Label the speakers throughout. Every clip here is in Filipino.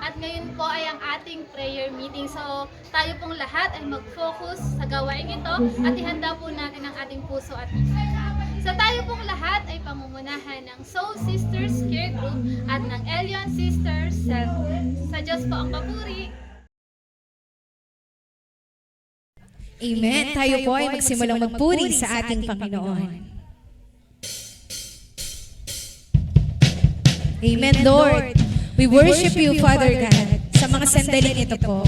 Speaker 1: At ngayon po ay ang ating prayer meeting. So tayo pong lahat ay mag-focus sa gawain ito at ihanda po natin ang ating puso at isip. So tayo pong lahat ay pangungunahan ng Soul Sisters Care Group at ng Elion Sisters Cell Group. Sa Diyos po ang papuri.
Speaker 2: Amen. Tayo po ay magsimulang magpuri sa ating Panginoon. Amen, Lord. We worship you, Father God, sa mga sandaling ito po.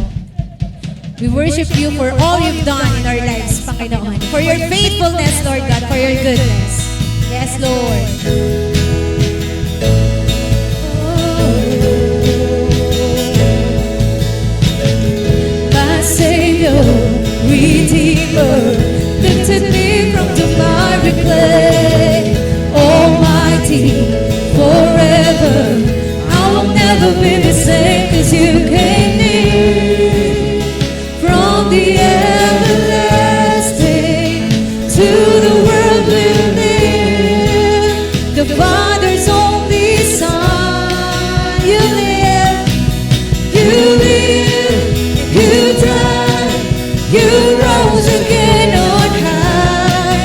Speaker 2: We worship you for all you've done in our lives, Panginoon. For your faithfulness, Lord God, for your goodness. Yes, Lord. My Savior, Redeemer, lifted me from the miry clay. Almighty, forever, I will never be the same, 'cause you came near. From the everlasting to the world we live, the Father's only Son. You live, you died, you rose again on high.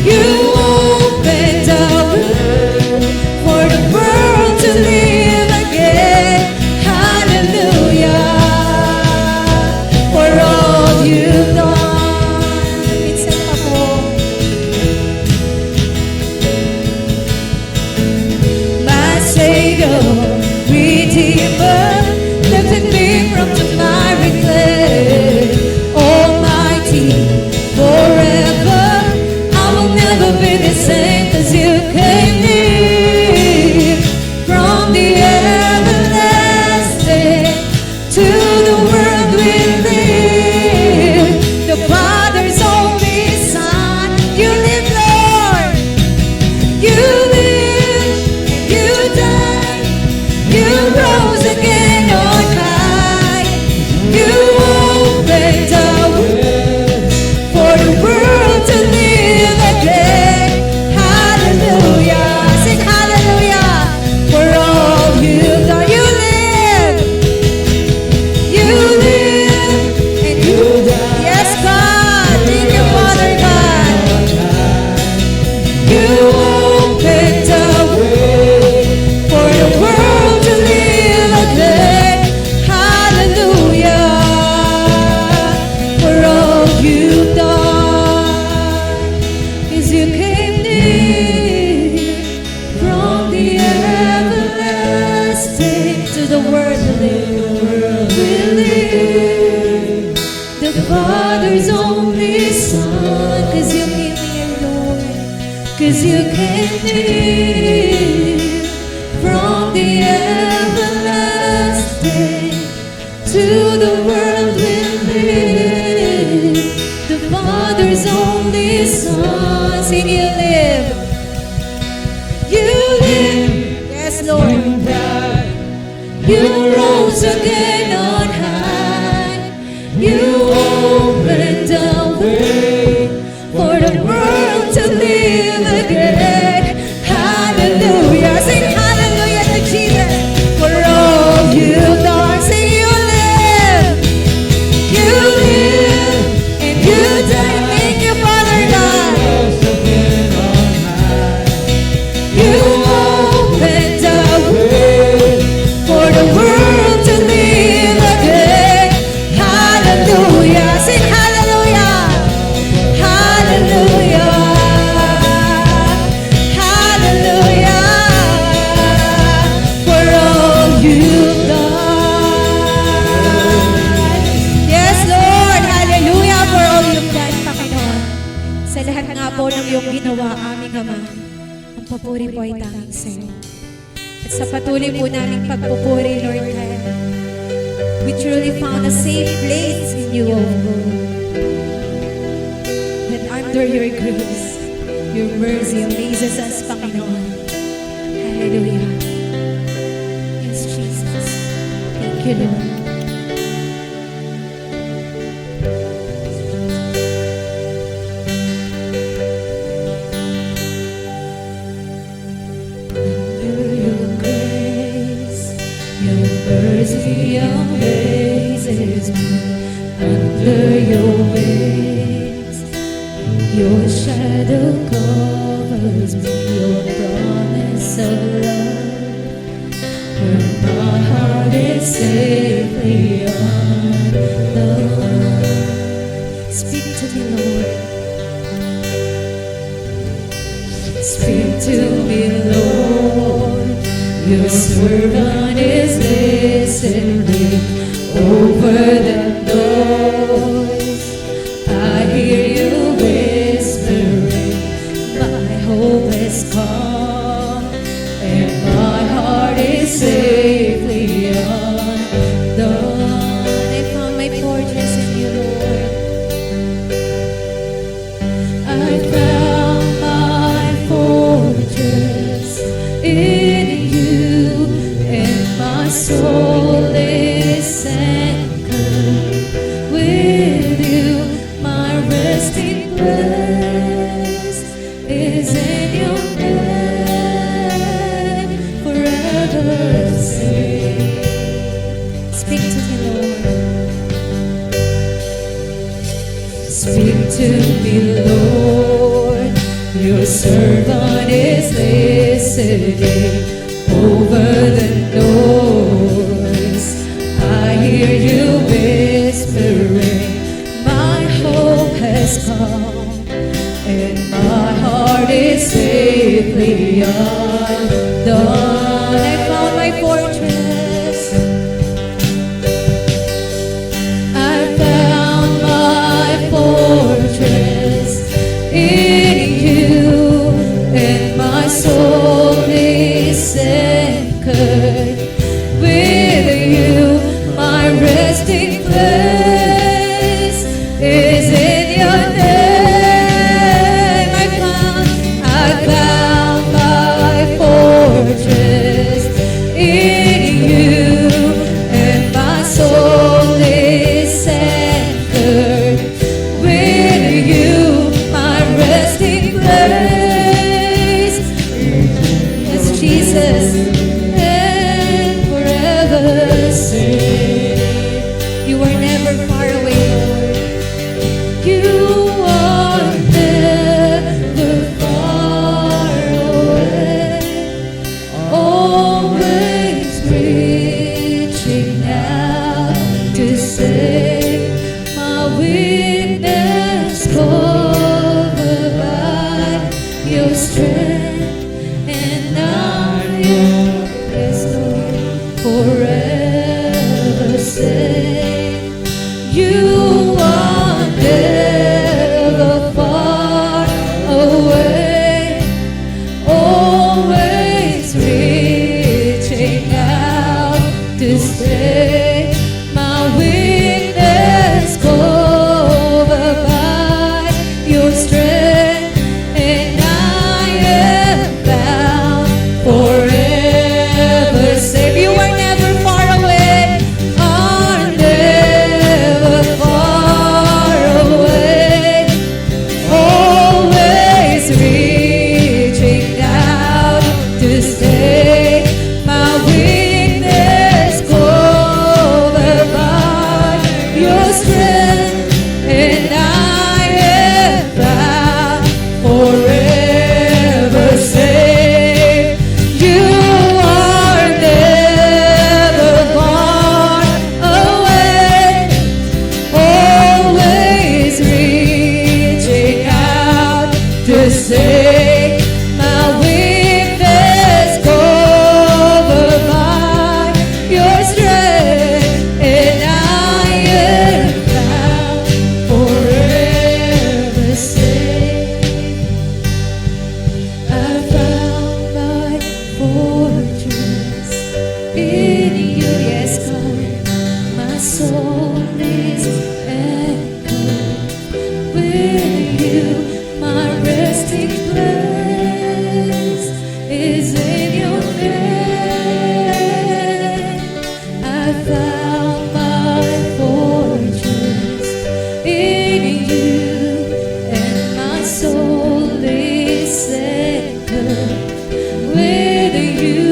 Speaker 2: You opened the way for the world to live again. Hallelujah, for all you've done. Minsan pa po. My Savior, Redeemer, lifted me from the miry clay. Almighty, forever, I will never be the same, 'cause you came near. From the everlasting to the world we live, the Father's only Son. You live, Lord. You live, you died, you rose again on high. You opened the way for the world to live again. Hallelujah, sing hallelujah, for all you've done. You live, and you die. Yes, God, thank you, Father God. You opened the way for the world to live again. Hallelujah, for all you've done. 'Cause you came near from the everlasting to the world we live. The Father's only Son. 'Cause you came near, Lord. 'Cause you came near from the everlasting to the world we live. The Father's only Son. Sing, you live. You live. Yes, Lord. You rose again on high. You opened the way for the world to live again. Hallelujah. Sing hallelujah to Jesus. For all you've done. Sing, you live. You live and you die. Thank you, Father God. You opened the way for the world to live again. Hallelujah. Sing hallelujah. Hallelujah. Hallelujah. For all you've done. Yes, Lord. Hallelujah for all you've done, Panginoon. Sa lahat nga po ng iyong ginawa, aming Ama, ang papuri po ay tanging sa iyo. At sa patuloy po naming pagpupuri, Lord God, we truly found a safe place in you, O Lord. That under your grace, your mercy amazes us, Panginoon. Hallelujah. Yes, Jesus. Thank you, Lord. Under your grace, your mercy wings. Your shadow covers me, your promise of love. Where my heart is safely on the run. Speak to me, Lord. Speak to me, Lord. Your servant is listening over the noise. I hear you whispering, my hope is calm, and my heart is safely on the run. I found my fortress in you, Lord. I found my fortress in you, and my soul is anchored with you. My resting place is in your name, forever safe. Speak to me, Lord. Speak to me, Lord. Your servant is listening over the noise. I hear you whispering, my hope has come, and my heart is safely undone. I found my fortress. I found my fortress in you, and my soul is anchored with you. My resting place is in your name. I found my fortress in you, and my soul is anchored with you. My resting place, yes, Jesus, and forever safe. You are never far away, Lord. You are never far away, always reaching out to save my weakness, covered by your strength, and I am, yes, Lord, forever safe. You are never far away, always reaching out to stay. My weakness covered by your strength, and I am bound forever safe. You are never far away, are never far away, always reaching out to stay. My weakness covered by your strength, and I am bound forever safe. You are never far away, always reaching out to save. My weakness covered by your strength, and I am bound forever safe. I found my fortress in you, yes, God. My soul is anchored with you. My resting place is in your name. I found my fortress in you, and my soul is anchored with you.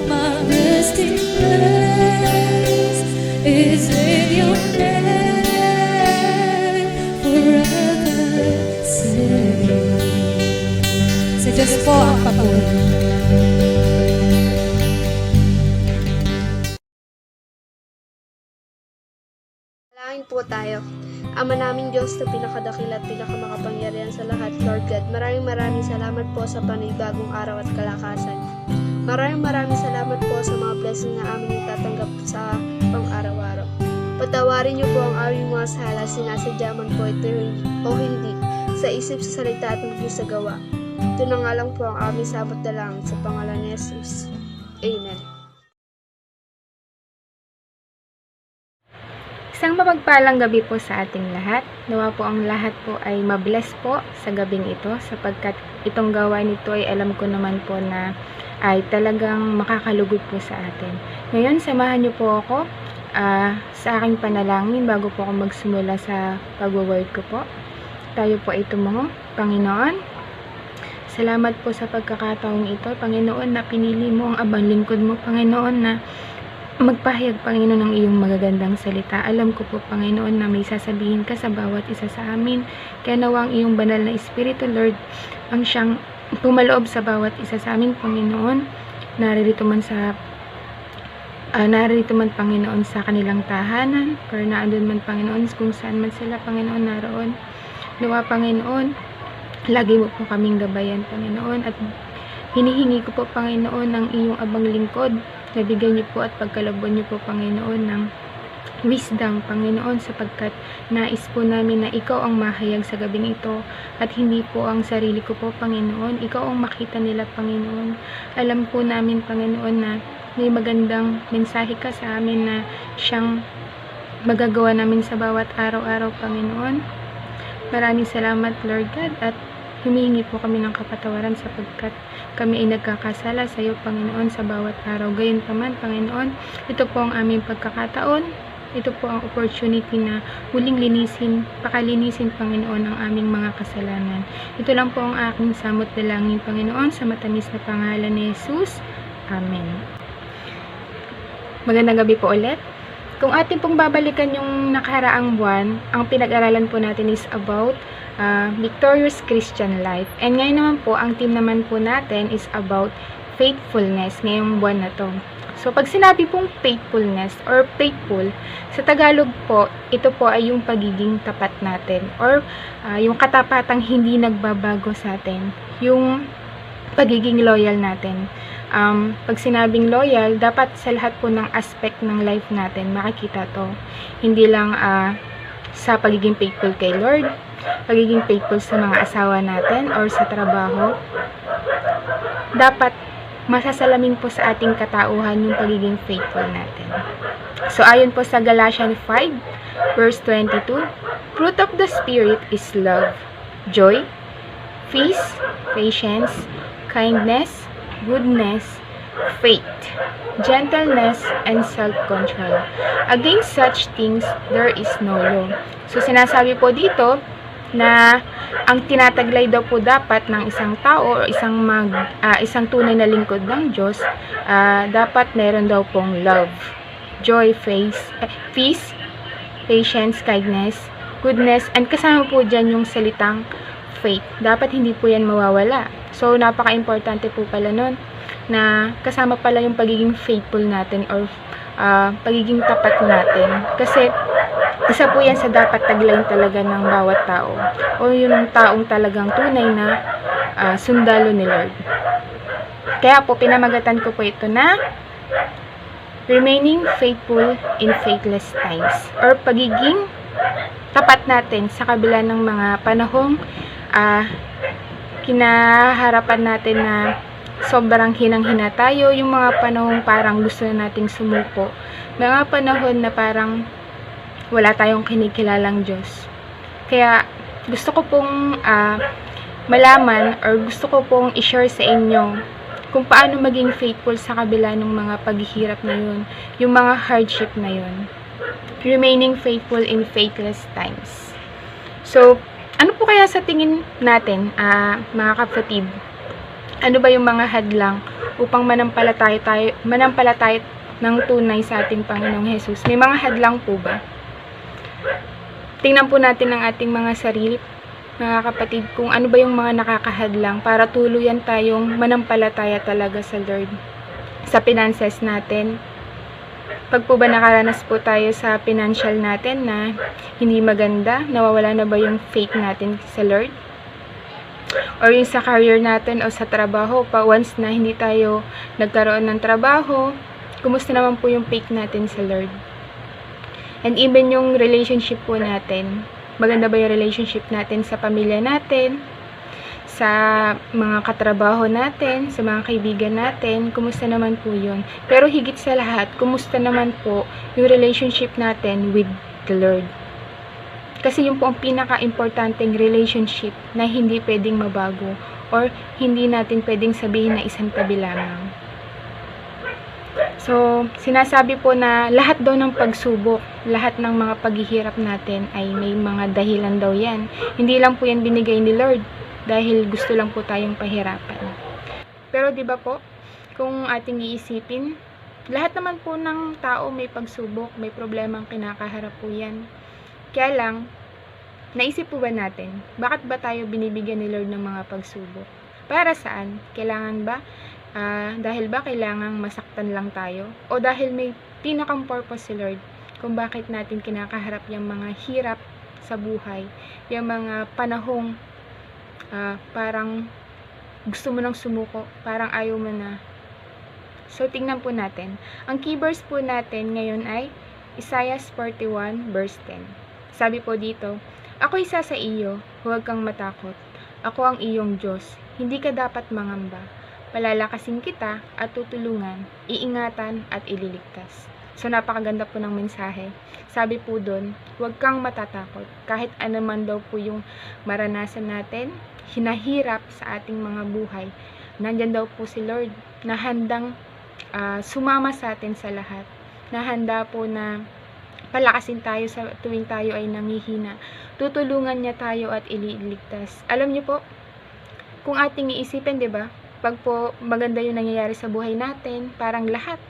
Speaker 2: My resting place is in your name, Diyos po ang papuri.
Speaker 3: Manalangin po tayo. Ama naming Diyos na pinakadakila at pinakamakapangyarihan sa lahat, Lord God, maraming salamat po sa panibagong araw at kalakasan. Maraming salamat po sa mga blessing na aming natatanggap sa pang-araw-araw. Patawarin niyo po ang aming mga sala, sinasadya man po ito o hindi, sa isip, sa salita at maging sa gawa. Ito na nga lang po ang aming samot dalangin sa pangalan ni Jesus. Amen.
Speaker 4: Isang mapagpalang gabi po sa ating lahat. Nawa po ang lahat po ay mabless po sa gabing ito sapagkat itong gawain nito ay alam ko naman po na ay talagang makakalugod po sa atin. Ngayon, samahan niyo po ako sa aking panalangin bago po ako magsimula sa pag-word ko po. Tayo po ay tumungo. Panginoon, salamat po sa pagkakataong ito. Panginoon, na pinili mo ang abang lingkod mo. Panginoon, na magpahayag, Panginoon, ng iyong magagandang salita. Alam ko po, Panginoon, na may sasabihin ka sa bawat isa sa amin. Kaya nawa ang iyong banal na Espiritu, Lord, ang siyang pumaloob sa bawat isa sa amin, Panginoon. Naririto man, Panginoon, sa kanilang tahanan, or naandun man, Panginoon, kung saan man sila, Panginoon, naroon. Nawa, Panginoon, lagi mo po kaming gabayan, Panginoon, at hinihingi ko po, Panginoon, ng iyong abang lingkod. Nabigyan niyo po at pagkalooban niyo po, Panginoon, ng wisdom, Panginoon, sapagkat nais po namin na ikaw ang mahayag sa gabing ito at hindi po ang sarili ko po, Panginoon. Ikaw ang makita nila, Panginoon. Alam po namin, Panginoon, na may magandang mensahe ka sa amin na siyang magagawa namin sa bawat araw-araw, Panginoon. Maraming salamat, Lord God, at humihingi po kami ng kapatawaran sapagkat kami ay nagkakasala sa iyo, Panginoon, sa bawat araw. Gayunpaman, Panginoon, ito po ang aming pagkakataon. Ito po ang opportunity na muling pakalinisin, Panginoon, ang aming mga kasalanan. Ito lang po ang aking samot dalangin, Panginoon, sa matamis na pangalan ni Jesus. Amen. Magandang gabi po ulit. Kung atin pong babalikan yung nakaraang buwan, ang pinag-aralan po natin is about victorious Christian life. And ngayon naman po, ang theme naman po natin is about faithfulness ngayong buwan na to. So, pag sinabi pong faithfulness or faithful, sa Tagalog po, ito po ay yung pagiging tapat natin or yung katapatang hindi nagbabago sa atin. Yung pagiging loyal natin. Pag sinabing loyal, dapat sa lahat po ng aspect ng life natin, makikita to. Hindi lang sa pagiging faithful kay Lord, pagiging faithful sa mga asawa natin or sa trabaho. Dapat masasalamin po sa ating katauhan yung pagiging faithful natin. So, ayon po sa Galatians 5, verse 22, fruit of the Spirit is love, joy, peace, patience, kindness, goodness, faith, gentleness, and self-control. Against such things, there is no law. So, sinasabi po dito na ang tinataglay daw po dapat ng isang tao o isang tunay na lingkod ng Diyos, dapat meron daw pong love, joy, peace, patience, kindness, goodness, and kasama po dyan yung salitang faith. Dapat hindi po yan mawawala. So, napaka-importante po pala nun na kasama pala yung pagiging faithful natin or pagiging tapat natin. Kasi, isa po yan sa dapat taglayin talaga ng bawat tao. O yung taong talagang tunay na sundalo ni Lord. Kaya po, pinamagatan ko po ito na remaining faithful in faithless times. Or pagiging tapat natin sa kabila ng mga panahong kinaharapan natin na sobrang hinang-hina tayo, yung mga panahong parang gusto na nating sumuko, mga panahon na parang wala tayong kinikilalang Diyos. Kaya gusto ko pong malaman or gusto ko pong i-share sa inyo kung paano maging faithful sa kabila ng mga paghihirap na yun, yung mga hardship na yun. Remaining faithful in faithless times. So, ano po kaya sa tingin natin, mga kapatid? Ano ba yung mga hadlang upang manampalataya ng tunay sa ating Panginoong Jesus? May mga hadlang po ba? Tingnan po natin ang ating mga sarili. mga kapatid, kung ano ba yung mga nakakahadlang para tuluyan tayong manampalataya talaga sa Lord. Sa finances natin, pag po ba nakaranas po tayo sa financial natin na hindi maganda, nawawala na ba yung faith natin sa Lord? Or yung sa career natin o sa trabaho, once na hindi tayo nagkaroon ng trabaho, kumusta naman po yung faith natin sa Lord? And even yung relationship po natin, maganda ba yung relationship natin sa pamilya natin, sa mga katrabaho natin, sa mga kaibigan natin, kumusta naman po yun? Pero higit sa lahat, kumusta naman po yung relationship natin with the Lord? Kasi yung po ang pinaka-importanteng relationship na hindi pwedeng mabago or hindi natin pwedeng sabihin na isang tabi lamang. So, sinasabi po na lahat daw ng pagsubok, lahat ng mga paghihirap natin ay may mga dahilan daw yan. Hindi lang po yan binigay ni Lord dahil gusto lang po tayong pahirapan. Pero di ba po, kung ating iisipin, lahat naman po ng tao may pagsubok, may problemang kinakaharap po yan. Kaya lang, naisip po ba natin, bakit ba tayo binibigyan ni Lord ng mga pagsubok? Para saan? Kailangan ba? Dahil ba kailangang masaktan lang tayo? O dahil may pinakang purpose si Lord kung bakit natin kinakaharap yung mga hirap sa buhay, yung mga panahong parang gusto mo nang sumuko, parang ayaw mo na. So, tingnan po natin. Ang key verse po natin ngayon ay Isaiah 41 verse 10. Sabi po dito, "Ako isa sa iyo, huwag kang matakot. Ako ang iyong Diyos. Hindi ka dapat mangamba. Palalakasin kita at tutulungan, iingatan at ililigtas." So, napakaganda po ng mensahe. Sabi po doon, huwag kang matatakot. Kahit anuman daw po yung maranasan natin, hinahirap sa ating mga buhay, nandyan daw po si Lord na handang sumama sa atin sa lahat. Na handa po na palakasin tayo sa tuwing tayo ay nanghihina. Tutulungan niya tayo at ililigtas. Alam niyo po, kung ating iisipin, 'di ba? Pag po maganda yung nangyayari sa buhay natin, parang lahat,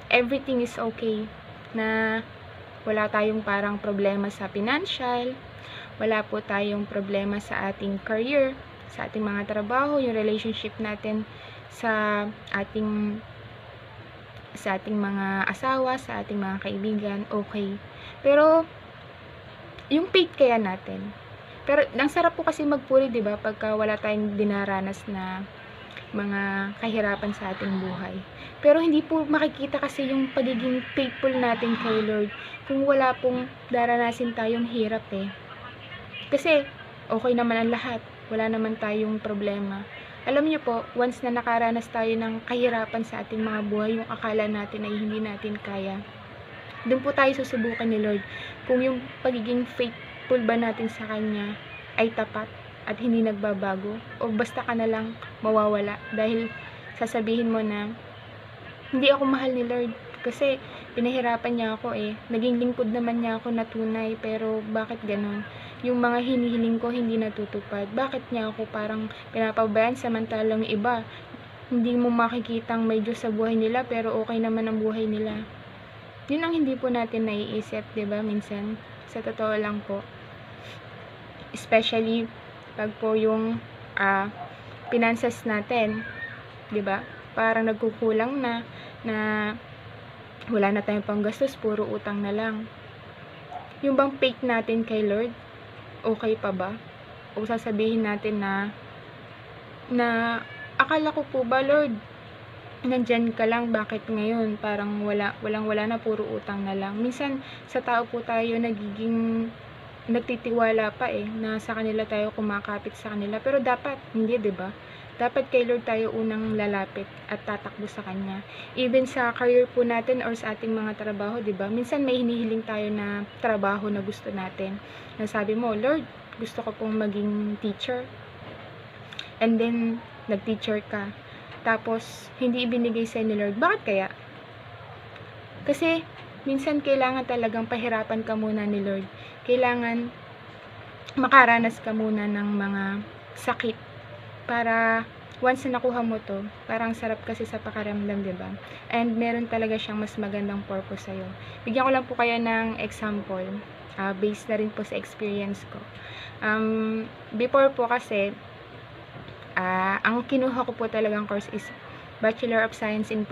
Speaker 4: everything is okay. Na wala tayong parang problema sa financial, wala po tayong problema sa ating career, sa ating mga trabaho, yung relationship natin sa ating mga asawa, sa ating mga kaibigan, okay. Pero, yung faith kaya natin. Pero, ang sarap po kasi magpuri, di ba? Pagka wala tayong dinaranas na mga kahirapan sa ating buhay. Pero, hindi po makikita kasi yung pagiging faithful natin kay Lord kung wala pong daranasin tayong hirap eh. Kasi, okay naman ang lahat. Wala naman tayong problema. Alam niyo po, once na nakaranas tayo ng kahirapan sa ating mga buhay, yung akala natin ay hindi natin kaya, doon po tayo susubukan ni Lord kung yung pagiging faithful ba natin sa Kanya ay tapat at hindi nagbabago, o basta ka na lang mawawala dahil sasabihin mo na hindi ako mahal ni Lord kasi pinahirapan niya ako eh, naging lingkod naman niya ako na tunay, pero bakit ganon? Yung mga hinihiling ko hindi natutupad. Bakit niya ako parang pinapabayaan samantalang iba? Hindi mo makikitang may Diyos sa buhay nila pero okay naman ang buhay nila. Yun ang hindi po natin naiisip, 'di ba? Minsan, sa totoo lang po. Especially pag po yung finances natin, 'di ba? Parang nagkukulang na wala na tayong panggastos, puro utang na lang. Yung bang faith natin kay Lord, okay pa ba? O sasabihin natin na akala ko po ba, Lord, nandyan ka lang, bakit ngayon parang wala na, puro utang na lang. Minsan sa tao po tayo nagtitiwala pa eh, na sa kanila tayo kumakapit sa kanila, pero dapat hindi, 'di ba? Dapat kay Lord tayo unang lalapit at tatakbo sa Kanya. Even sa career po natin or sa ating mga trabaho, 'di ba? Minsan may hinihiling tayo na trabaho na gusto natin. Nasabi mo, Lord, gusto ko pong maging teacher. And then, nag-teacher ka. Tapos, hindi ibinigay sa'yo ni Lord. Bakit kaya? Kasi, minsan kailangan talagang pahirapan ka muna ni Lord. Kailangan makaranas ka muna ng mga sakit para once na nakuha mo to, parang sarap kasi sa pakiramdam, diba? And meron talaga siyang mas magandang purpose sa'yo. Bigyan ko lang po kayo ng example. based na rin po sa experience ko. Before po kasi, ang kinuha ko po talagang course is Bachelor of Science in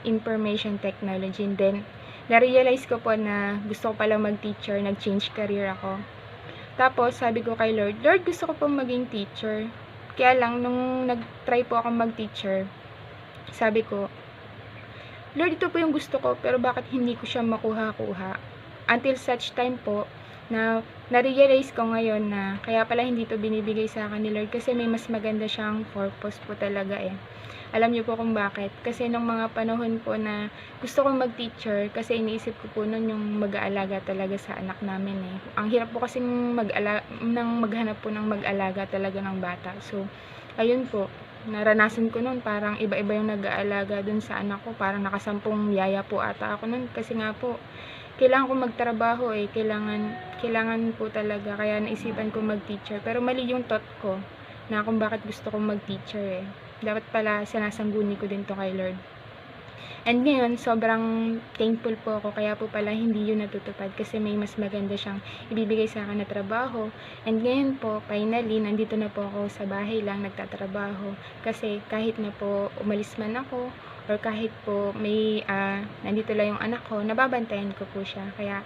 Speaker 4: Information Technology. And then, na-realize ko po na gusto ko pala mag-teacher, nag-change career ako. Tapos, sabi ko kay Lord, Lord, gusto ko po maging teacher. Kaya lang, nung nag-try po ako mag-teacher, sabi ko, Lord, ito po yung gusto ko, pero bakit hindi ko siya makuha-kuha? Until such time po, na na-realize ko ngayon na kaya pala hindi to binibigay sa akin ni Lord kasi may mas maganda siyang purpose po talaga eh. Alam niyo po kung bakit. Kasi nung mga panahon po na gusto kong mag-teacher, kasi iniisip ko po nun yung mag-aalaga talaga sa anak namin eh. Ang hirap po kasing maghanap po ng mag-alaga talaga ng bata. So, ayun po, naranasan ko nun, parang iba-iba yung nag-aalaga dun sa anak ko. Parang nakasampung yaya po ata ako nun. Kasi nga po, kailangan ko magtrabaho eh. Kailangan po talaga. Kaya naisipan ko mag-teacher. Pero mali yung thought ko na kung bakit gusto kong mag-teacher eh. Dapat pala sinasangguni ko din to kay Lord. And ngayon, sobrang thankful po ako. Kaya po pala hindi yun natutupad kasi may mas maganda siyang ibibigay sa akin na trabaho. And ngayon po, finally, nandito na po ako sa bahay lang nagtatrabaho. Kasi kahit na po umalis man ako, or kahit po may nandito lang yung anak ko, nababantayan ko po siya. Kaya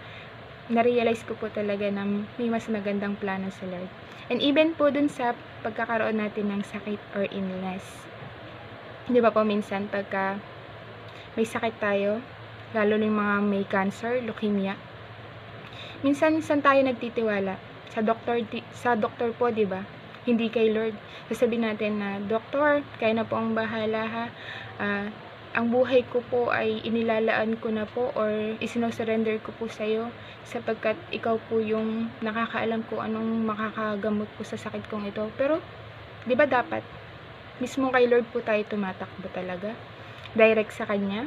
Speaker 4: na-realize ko po talaga na may mas magandang plano sa Lord. And even po dun sa pagkakaroon natin ng sakit or illness. Di ba po minsan pagka may sakit tayo, lalo na yung mga may cancer, leukemia, minsan tayo nagtitiwala sa doktor po, di ba? Hindi kay Lord. Sasabihin natin na, Doktor, kaya na po ang bahala ha. Ang buhay ko po ay inilalaan ko na po or isinosurrender ko po sa iyo sapagkat ikaw po yung nakakaalam ko anong makakagamot po sa sakit kong ito. Pero, di ba dapat mismo kay Lord po tayo tumatakbo talaga? Direct sa Kanya?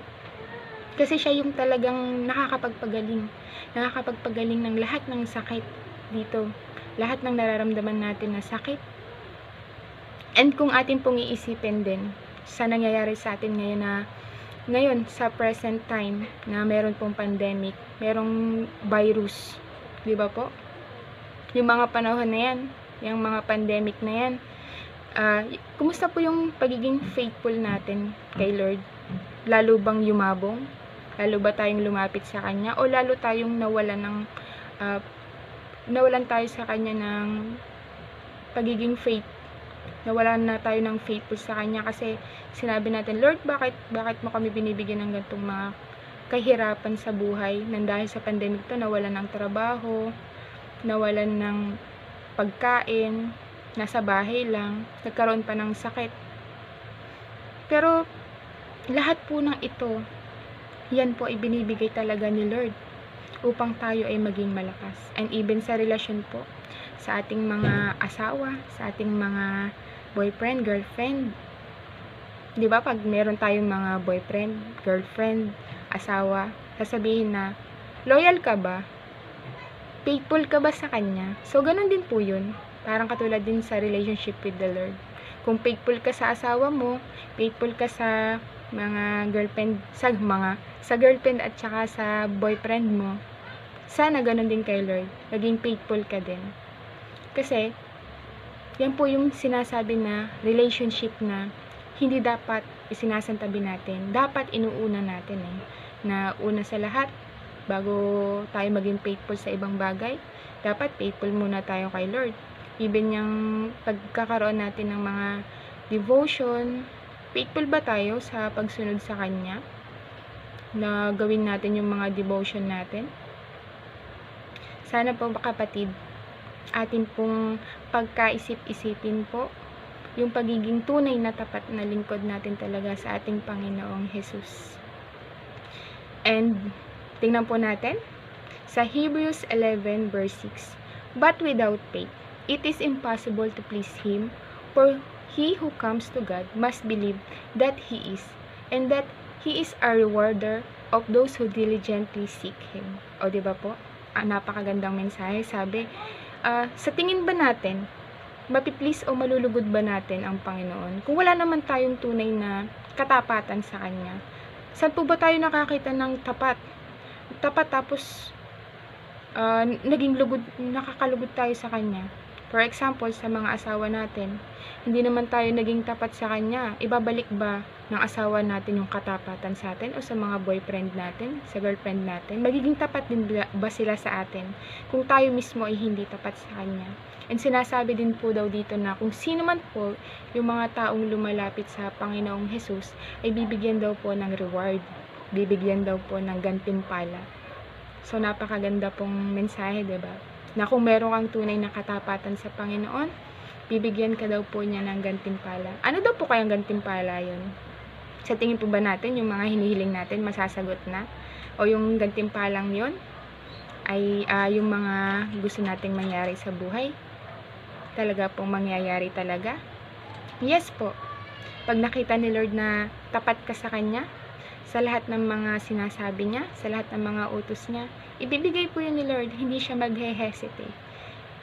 Speaker 4: Kasi siya yung talagang nakakapagpagaling ng lahat ng sakit dito. Lahat ng nararamdaman natin na sakit. And kung atin pong iisipin din sa nangyayari sa atin ngayon sa present time na meron pong pandemic, merong virus, di ba po? Yung mga panahon na yan, yung mga pandemic na yan, kumusta po yung pagiging faithful natin kay Lord? Lalo bang yumabong? Lalo ba tayong lumapit sa Kanya? O lalo tayong nawalan tayo sa Kanya ng pagiging faith? Nawalan na tayo ng faithful sa Kanya kasi sinabi natin, Lord, bakit mo kami binibigyan ng ganitong mga kahirapan sa buhay? Nang dahil sa pandemic to, nawalan ng trabaho, nawalan ng pagkain, nasa bahay lang, nagkaroon pa ng sakit. Pero, lahat po ng ito, yan po ay binibigay talaga ni Lord upang tayo ay maging malakas. And even sa relasyon po, sa ating mga asawa, sa ating mga boyfriend, girlfriend. Di ba pag meron tayong mga boyfriend, girlfriend, asawa, sasabihin na, loyal ka ba? Faithful ka ba sa Kanya? So, ganun din po yun. Parang katulad din sa relationship with the Lord. Kung faithful ka sa asawa mo, faithful ka sa mga girlfriend, sa girlfriend at saka sa boyfriend mo, sana ganun din kay Lord. Naging faithful ka din. Kasi, yan po yung sinasabi na relationship na hindi dapat isinasantabi natin. Dapat inuuna natin na una sa lahat, bago tayo maging faithful sa ibang bagay, dapat faithful muna tayo kay Lord. Even yung pagkakaroon natin ng mga devotion, faithful ba tayo sa pagsunod sa Kanya? Na gawin natin yung mga devotion natin? Sana po kapatid, atin pong pagkaisip-isipin po yung pagiging tunay na tapat na lingkod natin talaga sa ating Panginoong Jesus. And tingnan po natin sa Hebrews 11 verse 6. But without faith, it is impossible to please Him, for he who comes to God must believe that He is, and that He is a rewarder of those who diligently seek Him. O diba po? Napakagandang mensahe. Sabi, sa tingin ba natin, mapiplease o malulugod ba natin ang Panginoon? Kung wala naman tayong tunay na katapatan sa Kanya, saan po ba tayo nakakita ng tapat? Tapat tapos nakakalugod tayo sa Kanya. For example, sa mga asawa natin, hindi naman tayo naging tapat sa Kanya. Ibabalik ba ng asawa natin yung katapatan sa atin o sa mga boyfriend natin, sa girlfriend natin? Magiging tapat din ba sila sa atin kung tayo mismo ay hindi tapat sa Kanya? And sinasabi din po daw dito na kung sino man po yung mga taong lumalapit sa Panginoong Jesus ay bibigyan daw po ng reward. Bibigyan daw po ng gantimpala. So, napakaganda pong mensahe, diba? Na kung meron kang tunay na katapatan sa Panginoon, bibigyan ka daw po niya ng gantimpala. Ano daw po kayang gantimpala yun? Sa tingin po ba natin, yung mga hinihiling natin, masasagot na? O yung gantimpalang yun, ay yung mga gusto nating mangyari sa buhay? Talaga pong mangyayari talaga? Yes po. Pag nakita ni Lord na tapat ka sa Kanya, sa lahat ng mga sinasabi niya, sa lahat ng mga utos niya, ibibigay po yun ni Lord, hindi siya maghe-hesitate.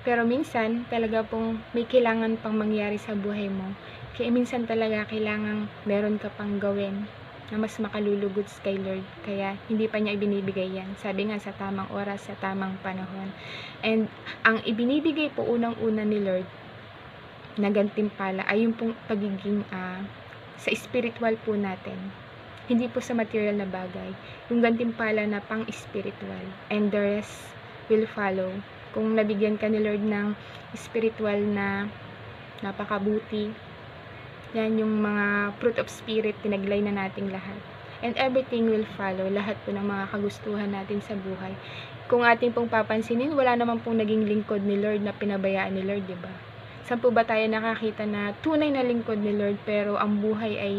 Speaker 4: Pero minsan, talaga pong may kailangan pang mangyari sa buhay mo. Kaya minsan talaga kailangang meron ka pang gawin na mas makalulugod kay Lord. Kaya hindi pa niya ibinibigay yan. Sabi nga, sa tamang oras, sa tamang panahon. And ang ibinibigay po unang-una ni Lord na gantimpala ay yung pong pagiging sa spiritual po natin. Hindi po sa material na bagay. Yung gantimpala na pang-spiritual. And the rest will follow. Kung nabigyan ka ni Lord ng spiritual na napakabuti, yan yung mga fruit of spirit, tinaglay na nating lahat. And everything will follow. Lahat po ng mga kagustuhan natin sa buhay. Kung ating pong papansinin, wala naman pong naging lingkod ni Lord na pinabayaan ni Lord, diba? Saan po ba tayo nakakita na tunay na lingkod ni Lord pero ang buhay ay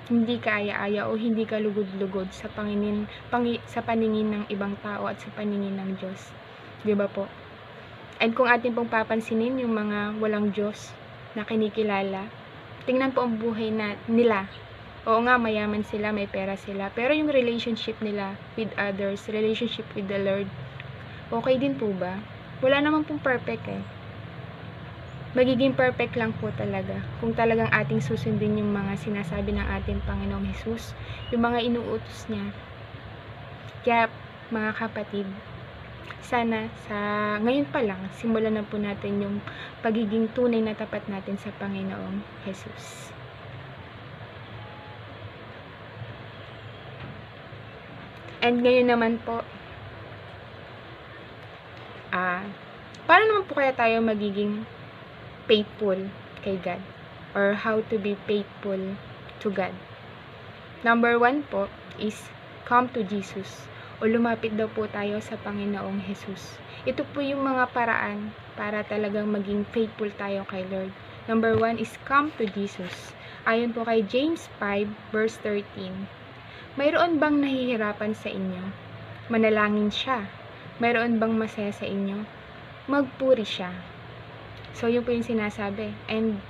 Speaker 4: hindi ka aya-aya o hindi ka lugod-lugod sa paningin ng ibang tao at sa paningin ng Diyos. Di ba po? And kung atin pong papansinin yung mga walang Diyos na kinikilala, tingnan po ang buhay nila. Oo nga, mayaman sila, may pera sila, pero yung relationship nila with others, relationship with the Lord, okay din po ba? Wala naman pong perfect eh. Magiging perfect lang po talaga kung talagang ating susundin yung mga sinasabi ng ating Panginoong Jesus, yung mga inuutos niya. Kaya mga kapatid, sana sa ngayon pa lang, simulan na po natin yung pagiging tunay na tapat natin sa Panginoong Jesus. And ngayon naman po, paano naman po kaya tayo magiging faithful kay God? Or how to be faithful to God? Number 1 po is come to Jesus. O lumapit daw po tayo sa Panginoong Jesus. Ito po yung mga paraan para talagang maging faithful tayo kay Lord. Number 1 is come to Jesus. Ayon po kay James 5 verse 13. Mayroon bang nahihirapan sa inyo? Manalangin siya. Mayroon bang masaya sa inyo? Magpuri siya. So, yun po yung sinasabi. And,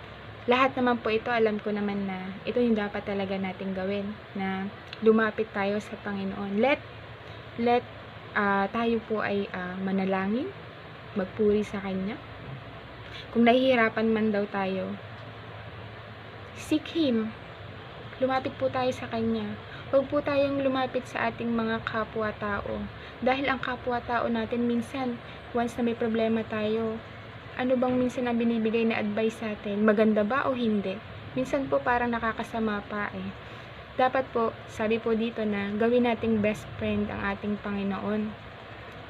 Speaker 4: lahat naman po ito, alam ko naman na ito yung dapat talaga nating gawin. Na lumapit tayo sa Panginoon. Let tayo po ay manalangin, magpuri sa Kanya. Kung nahihirapan man daw tayo, seek Him. Lumapit po tayo sa Kanya. Huwag po tayong lumapit sa ating mga kapwa-tao. Dahil ang kapwa-tao natin minsan, once na may problema tayo, ano bang minsan ang binibigay na advice sa atin? Maganda ba o hindi? Minsan po parang nakakasama pa eh. Dapat po, sabi po dito na gawin nating best friend ang ating Panginoon.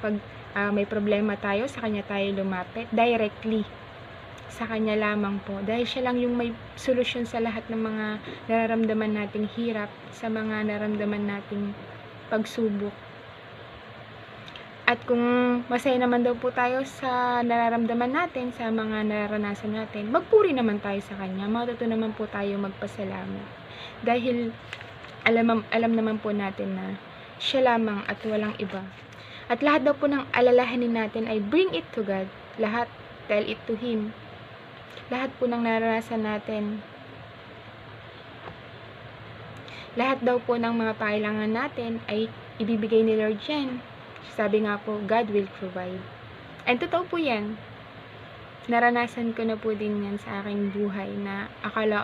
Speaker 4: Pag may problema tayo, sa Kanya tayo lumapit. Directly. Sa Kanya lamang po. Dahil siya lang yung may solusyon sa lahat ng mga nararamdaman nating hirap, sa mga nararamdaman nating pagsubok. At kung masaya naman daw po tayo sa nararamdaman natin, sa mga nararanasan natin, magpuri naman tayo sa Kanya. Matuto naman po tayo magpasalamat. Dahil alam naman po natin na siya lamang at walang iba. At lahat daw po ng alalahanin natin ay bring it to God. Lahat, tell it to Him. Lahat po ng naranasan natin, lahat daw po ng mga pangailangan natin ay ibibigay ni Lord yan. Sabi nga po, God will provide. And totoo po yan. Naranasan ko na po din yan sa aking buhay na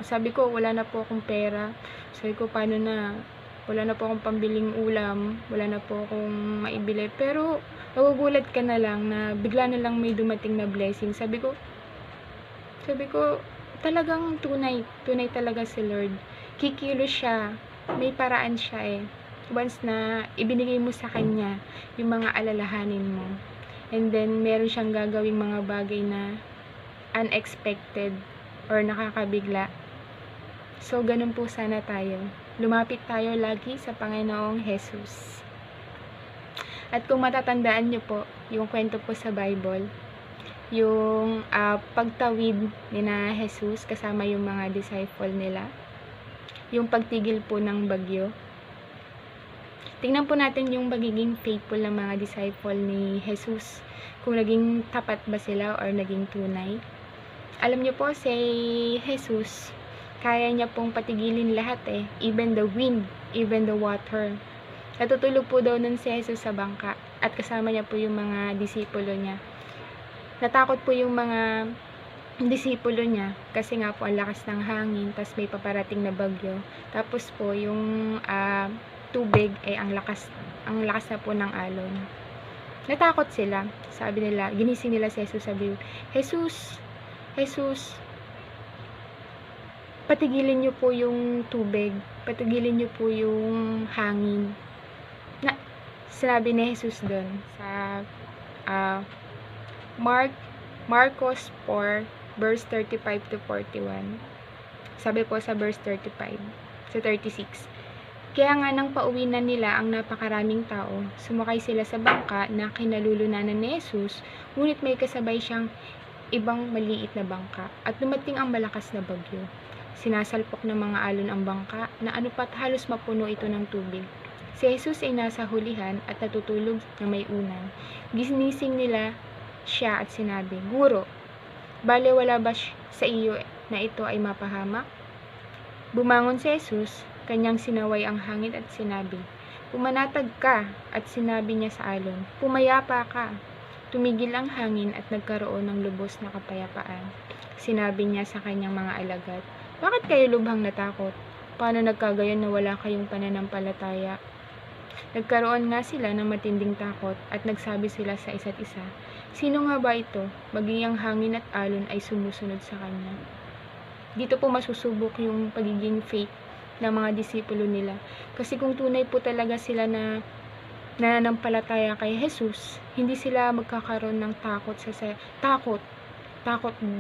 Speaker 4: sabi ko, wala na po akong pera. Sabi ko, paano na? Wala na po akong pambiling ulam. Wala na po akong maibili. Pero, magugulat ka na lang na bigla na lang may dumating na blessing. Sabi ko, talagang tunay talaga si Lord. Kikilos siya, may paraan siya eh. Once na ibinigay mo sa Kanya yung mga alalahanin mo. And then, meron siyang gagawing mga bagay na unexpected or nakakabigla. So, ganun po sana tayo. Lumapit tayo lagi sa Panginoong Jesus. At kung matatandaan niyo po, yung kwento po sa Bible, yung pagtawid ni na Jesus kasama yung mga disciple nila, yung pagtigil po ng bagyo. Tingnan po natin yung magiging faithful ng mga disciple ni Jesus, kung naging tapat ba sila or naging tunay. Alam niyo po, si Jesus, kaya niya pong patigilin lahat eh, even the wind, even the water. Natutulog po daw nun si Jesus sa bangka at kasama niya po yung mga disipulo niya. Natakot po yung mga disipulo niya kasi nga po ang lakas ng hangin, tapos may paparating na bagyo. Tapos po yung tubig ay ang lakas na po ng alon. Natakot sila. Sabi nila, ginising nila si Jesus, sabi, Jesus, patigilin niyo po yung tubig, patigilin niyo po yung hangin. Sinabi ni Jesus doon sa Marcos 4 verse 35 to 41. Sabi po sa verse 35 sa 36. Kaya nga nang pauwi na nila ang napakaraming tao, sumakay sila sa bangka na kinalulunanan ni Jesus, ngunit may kasabay siyang ibang maliit na bangka at dumating ang malakas na bagyo. Sinasalpok ng mga alon ang bangka na anupat halos mapuno ito ng tubig. Si Jesus ay nasa hulihan at natutulog na may unan. Ginising nila siya at sinabi, Guro, bale wala ba sa iyo na ito ay mapahamak? Bumangon si Jesus, kanyang sinaway ang hangin at sinabi, Pumanatag ka, at sinabi niya sa alon, Pumayapa ka. Tumigil ang hangin at nagkaroon ng lubos na kapayapaan. Sinabi niya sa kanyang mga alagad, Bakit kayo lubhang natakot? Paano nagkagayon na wala kayong pananampalataya? Nagkaroon nga sila ng matinding takot at nagsabi sila sa isa't isa, Sino nga ba ito? Maging ang hangin at alon ay sumusunod sa kanya. Dito po masusubok yung pagiging faith ng mga disipulo nila. Kasi kung tunay po talaga sila na nananampalataya kay Jesus, hindi sila magkakaroon ng takot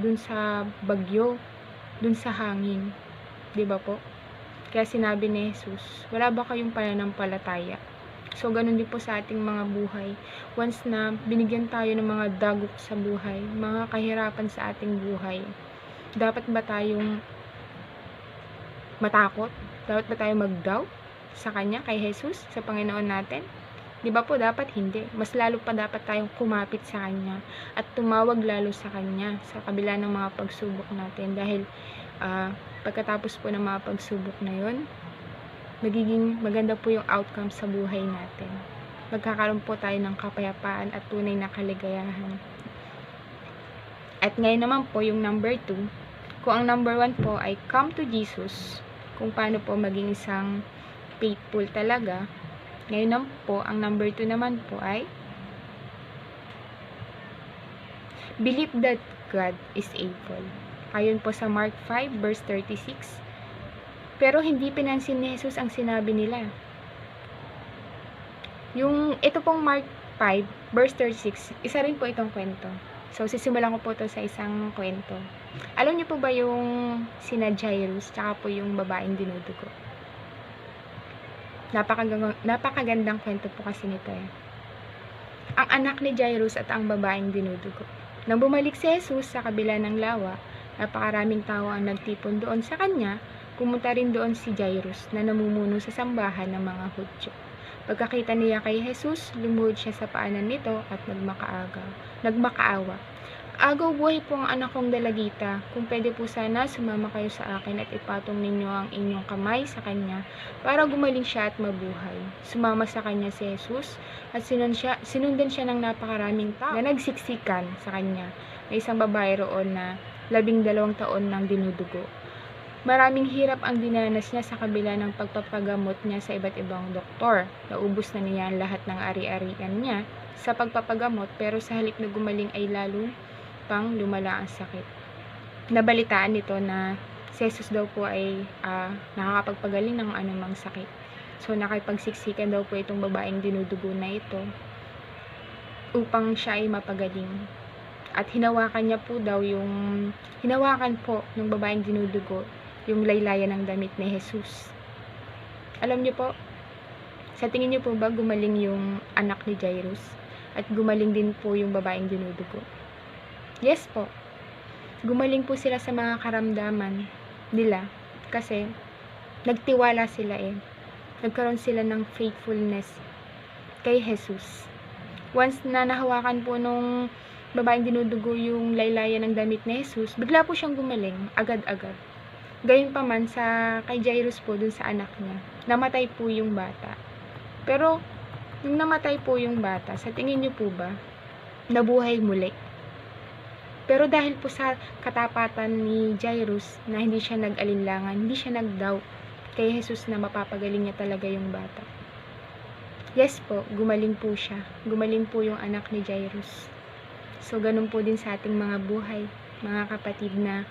Speaker 4: dun sa bagyo, dun sa hangin. 'Di ba po? Kaya sinabi ni Jesus, wala ba kayong pananampalataya? So, ganun din po sa ating mga buhay. Once na binigyan tayo ng mga dagok sa buhay, mga kahirapan sa ating buhay, dapat ba tayong matakot? Dapat ba tayong mag-doubt sa Kanya, kay Jesus, sa Panginoon natin? Di ba po, dapat hindi. Mas lalo pa dapat tayong kumapit sa Kanya at tumawag lalo sa Kanya sa kabila ng mga pagsubok natin. Dahil pagkatapos po ng mga pagsubok na yon, magiging maganda po yung outcome sa buhay natin. Magkakaroon po tayo ng kapayapaan at tunay na kaligayahan. At ngayon naman po yung number 2, kung ang number 1 po ay come to Jesus, kung paano po maging isang faithful talaga. Ngayon naman po, ang number 2 naman po ay believe that God is able. Ayon po sa Mark 5 verse 36. Pero hindi pinansin ni Jesus ang sinabi nila. Ito pong Mark 5 verse 36, isa rin po itong kwento. So, sisimulan ko po ito sa isang kwento. Alam niyo po ba yung sina Jairus, tsaka po yung babaeng dinudugo? Napakagandang kwento po kasi nito eh. Ang anak ni Jairus at ang babaeng dinudugo. Nang bumalik si Jesus sa kabila ng lawa, napakaraming tao ang nagtipon doon sa kanya. Pumunta rin doon si Jairus na namumuno sa sambahan ng mga Hudyo. Pagkakita niya kay Jesus, lumuhod siya sa paanan nito at nagmakaawa. Agaw buhay po ang anak kong dalagita. Kung pwede po sana, sumama kayo sa akin at ipatong ninyo ang inyong kamay sa kanya para gumaling siya at mabuhay. Sumama sa kanya si Jesus at sinundan siya ng napakaraming tao na nagsiksikan sa kanya. May isang babae roon na 12 taon nang dinudugo. Maraming hirap ang dinanas niya sa kabila ng pagpapagamot niya sa iba't ibang doktor. Naubos na niya ang lahat ng ari-arian niya sa pagpapagamot, pero sa halip na gumaling ay lalo pang lumala ang sakit. Nabalitaan nito na si Jesus daw po ay nakakapagpagaling ng anumang sakit. So nakipagsiksikan daw po itong babaeng dinudugo na ito upang siya ay mapagaling. At hinawakan po ng babaeng dinudugo yung laylayan ng damit ni Jesus. Alam niyo po, sa tingin niyo po ba gumaling yung anak ni Jairus? At gumaling din po yung babaeng dinudugo? Yes po. Gumaling po sila sa mga karamdaman nila kasi nagtiwala sila Nagkaroon sila ng faithfulness kay Jesus. Once na nahawakan po nung babaeng dinudugo yung laylayan ng damit ni Jesus, bigla po siyang gumaling, agad-agad. Gayon pa man kay Jairus po, dun sa anak niya, namatay po yung bata. Pero, nung namatay po yung bata, sa tingin niyo po ba, nabuhay muli? Pero dahil po sa katapatan ni Jairus, na hindi siya nag-alinlangan, hindi siya nag-doubt kay Jesus na mapapagaling niya talaga yung bata. Yes po, gumaling po siya. Gumaling po yung anak ni Jairus. So, ganun po din sa ating mga buhay, mga kapatid, na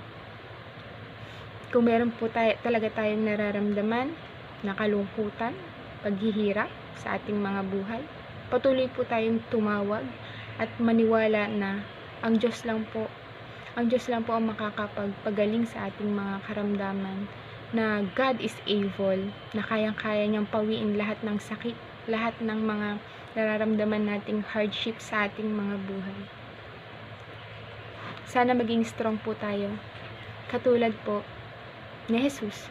Speaker 4: kung meron po talaga tayong nararamdaman, nakalungkutan, paghihirap sa ating mga buhay, patuloy po tayong tumawag at maniwala na ang Diyos lang po ang makakapagpagaling sa ating mga karamdaman, na God is able, na kayang-kaya niyang pawiin lahat ng sakit, lahat ng mga nararamdaman nating hardship sa ating mga buhay. Sana maging strong po tayo. Katulad po ni Jesus.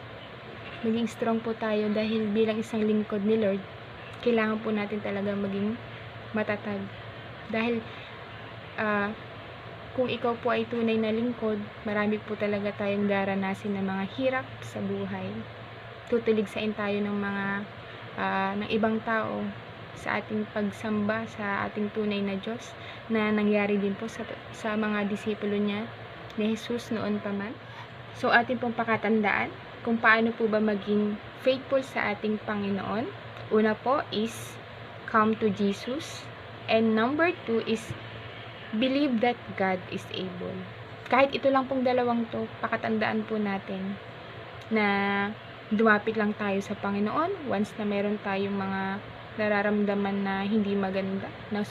Speaker 4: Maging strong po tayo dahil bilang isang lingkod ni Lord, kailangan po natin talaga maging matatag. Dahil kung ikaw po ay tunay na lingkod, marami po talaga tayong daranasin na mga hirap sa buhay. Tutuligsain tayo ng ng ibang tao sa ating pagsamba sa ating tunay na Diyos, na nangyari din po sa mga disipulo niya ni Jesus noon pa man. So atin pong pakatandaan kung paano po ba maging faithful sa ating Panginoon. Una po is come to Jesus, and number 2 is believe that God is able. Kahit ito lang pong dalawang to, pakatandaan po natin na dumapit lang tayo sa Panginoon once na meron tayong mga nararamdaman na hindi maganda, na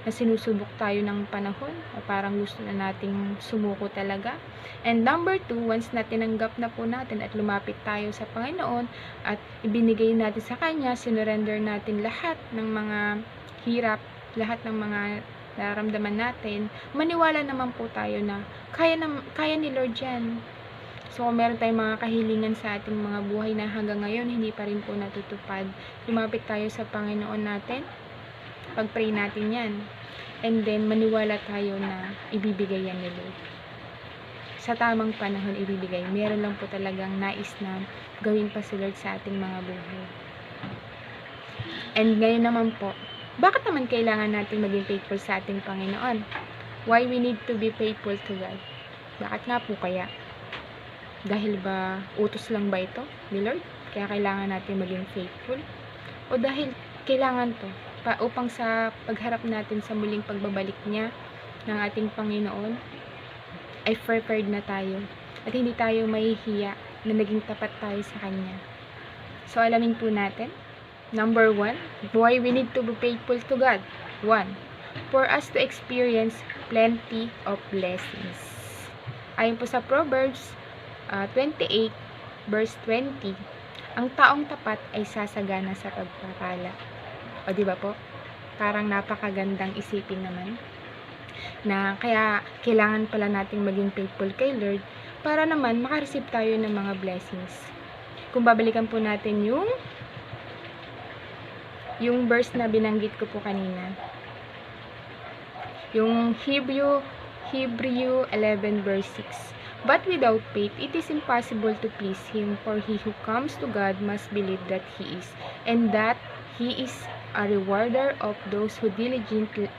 Speaker 4: sinusubok tayo ng panahon, o parang gusto na nating sumuko talaga. And number 2, once na tinanggap na po natin at lumapit tayo sa Panginoon at ibinigay natin sa Kanya, sinurrender natin lahat ng mga hirap, lahat ng mga nararamdaman natin, maniwala naman po tayo na kaya ni Lord yan. So, kung meron tayong mga kahilingan sa ating mga buhay na hanggang ngayon hindi pa rin po natutupad, lumapit tayo sa Panginoon natin, pag-pray natin yan, and then maniwala tayo na ibibigay yan ni Lord. Sa tamang panahon ibibigay. Meron lang po talagang nais na gawin pa si Lord sa ating mga buhay. And ngayon naman po, bakit naman kailangan natin maging faithful sa ating Panginoon? Why we need to be faithful to God? Bakit nga po kaya? Dahil ba utos lang ba ito ni Lord? Kaya kailangan natin maging faithful? O dahil kailangan to upang sa pagharap natin sa muling pagbabalik niya ng ating Panginoon ay prepared na tayo at hindi tayo mahihiya na naging tapat tayo sa Kanya. So alamin po natin. Number 1, why we need to be faithful to God. 1, for us to experience plenty of blessings. Ayon po sa Proverbs 28 verse 20, ang taong tapat ay sasagana sa pagpapala. O di ba po? Parang napakagandang isipin naman. Na kaya kailangan pala nating maging faithful kay Lord para naman makareceive tayo ng mga blessings. Kung babalikan po natin yung verse na binanggit ko po kanina. Yung Hebrew 11 verse 6. But without faith, it is impossible to please Him, for he who comes to God must believe that He is, and that He is a rewarder of those who diligently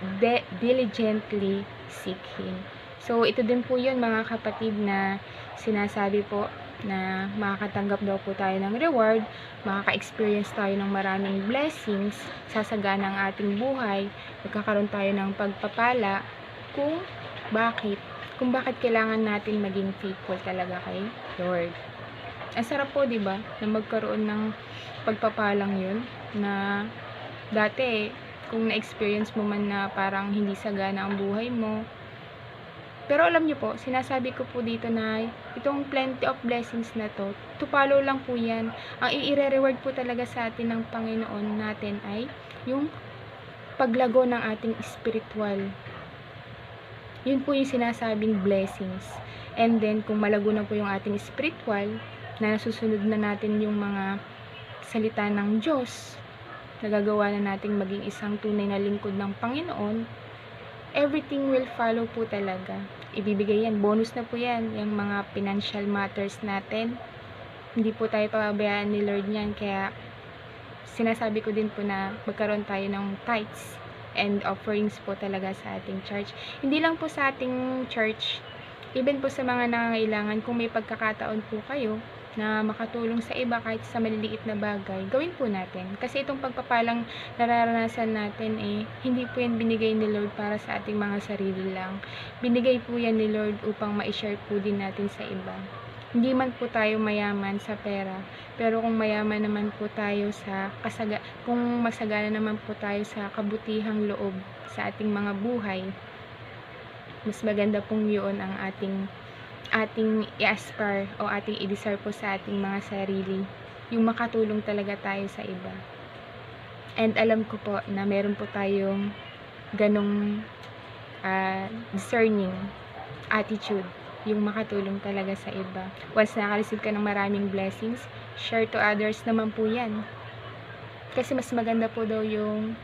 Speaker 4: seek Him. So, ito din po yun mga kapatid na sinasabi po na makakatanggap daw po tayo ng reward, makaka-experience tayo ng maraming blessings, sasagana ang ating buhay, magkakaroon tayo ng pagpapala, kung bakit kailangan natin maging faithful talaga kay Lord. Ang sarap po, di ba, na magkaroon ng pagpapalang yun, na dati, kung na-experience mo man na parang hindi sagana ang buhay mo. Pero alam niyo po, sinasabi ko po dito na itong plenty of blessings na to follow lang po yan. Ang i-reward po talaga sa atin ng Panginoon natin ay yung paglago ng ating spiritual. Yun po yung sinasabing blessings. And then, kung malago na po yung ating spiritual, na nasusunod na natin yung mga salita ng Diyos, nagagawa na nating maging isang tunay na lingkod ng Panginoon, everything will follow po talaga. Ibibigay yan. Bonus na po yan. Yung mga financial matters natin. Hindi po tayo pababayaan ni Lord yan. Kaya, sinasabi ko din po na magkaroon tayo ng tithes and offerings po talaga sa ating church. Hindi lang po sa ating church, even po sa mga nangangailangan, kung may pagkakataon po kayo na makatulong sa iba kahit sa maliliit na bagay, gawin po natin. Kasi itong pagpapalang nararanasan natin hindi po yan binigay ni Lord para sa ating mga sarili lang. Binigay po yan ni Lord upang ma-share po din natin sa iba. Hindi man po tayo mayaman sa pera, pero kung mayaman naman po tayo sa kung masagana naman po tayo sa kabutihang loob sa ating mga buhay, mas maganda pong yun ang ating i-aspire o ating i-desire po sa ating mga sarili, yung makatulong talaga tayo sa iba. And alam ko po na meron po tayong ganong discerning attitude, yung makatulong talaga sa iba. Once naka-receive ka ng maraming blessings, share to others naman po yan. Kasi mas maganda po daw yung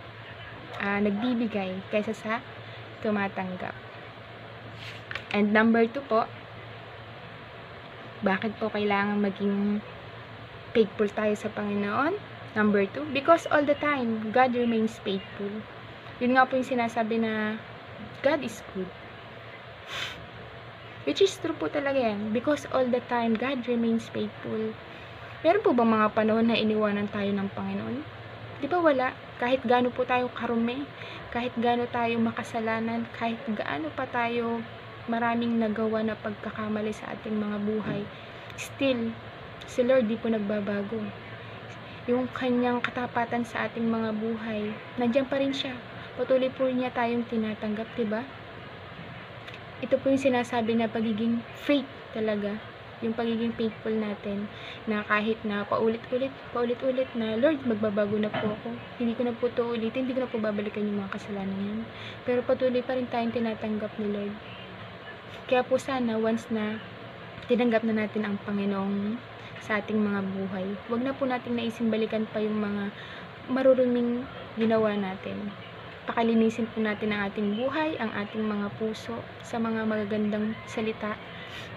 Speaker 4: nagbibigay kaysa sa tumatanggap. And number 2 po, bakit po kailangan maging faithful tayo sa Panginoon? Number 2, because all the time, God remains faithful. Yun nga po yung sinasabi na God is good. Which is true po talaga yan. Because all the time, God remains faithful. Meron po bang mga panahon na iniwanan tayo ng Panginoon? Di ba wala? Kahit gaano po tayo karumi, kahit gaano tayo makasalanan, kahit gaano pa tayo maraming nagawa na pagkakamali sa ating mga buhay, still, si Lord di po nagbabago. Yung kanyang katapatan sa ating mga buhay, nandiyan pa rin siya. Patuloy po niya tayong tinatanggap, diba? Ito po yung sinasabi na pagiging faith talaga. Yung pagiging faithful natin, na kahit na paulit-ulit na, Lord, magbabago na po ako. Hindi ko na po ito ulitin, hindi ko na po babalikan yung mga kasalanan yan. Pero patuloy pa rin tayong tinatanggap ni Lord. Kaya po sana, once na tinanggap na natin ang Panginoong sa ating mga buhay, wag na po nating naising balikan pa yung mga maruruming ginawa natin. Pakalinisin po natin ang ating buhay, ang ating mga puso, sa mga magagandang salita,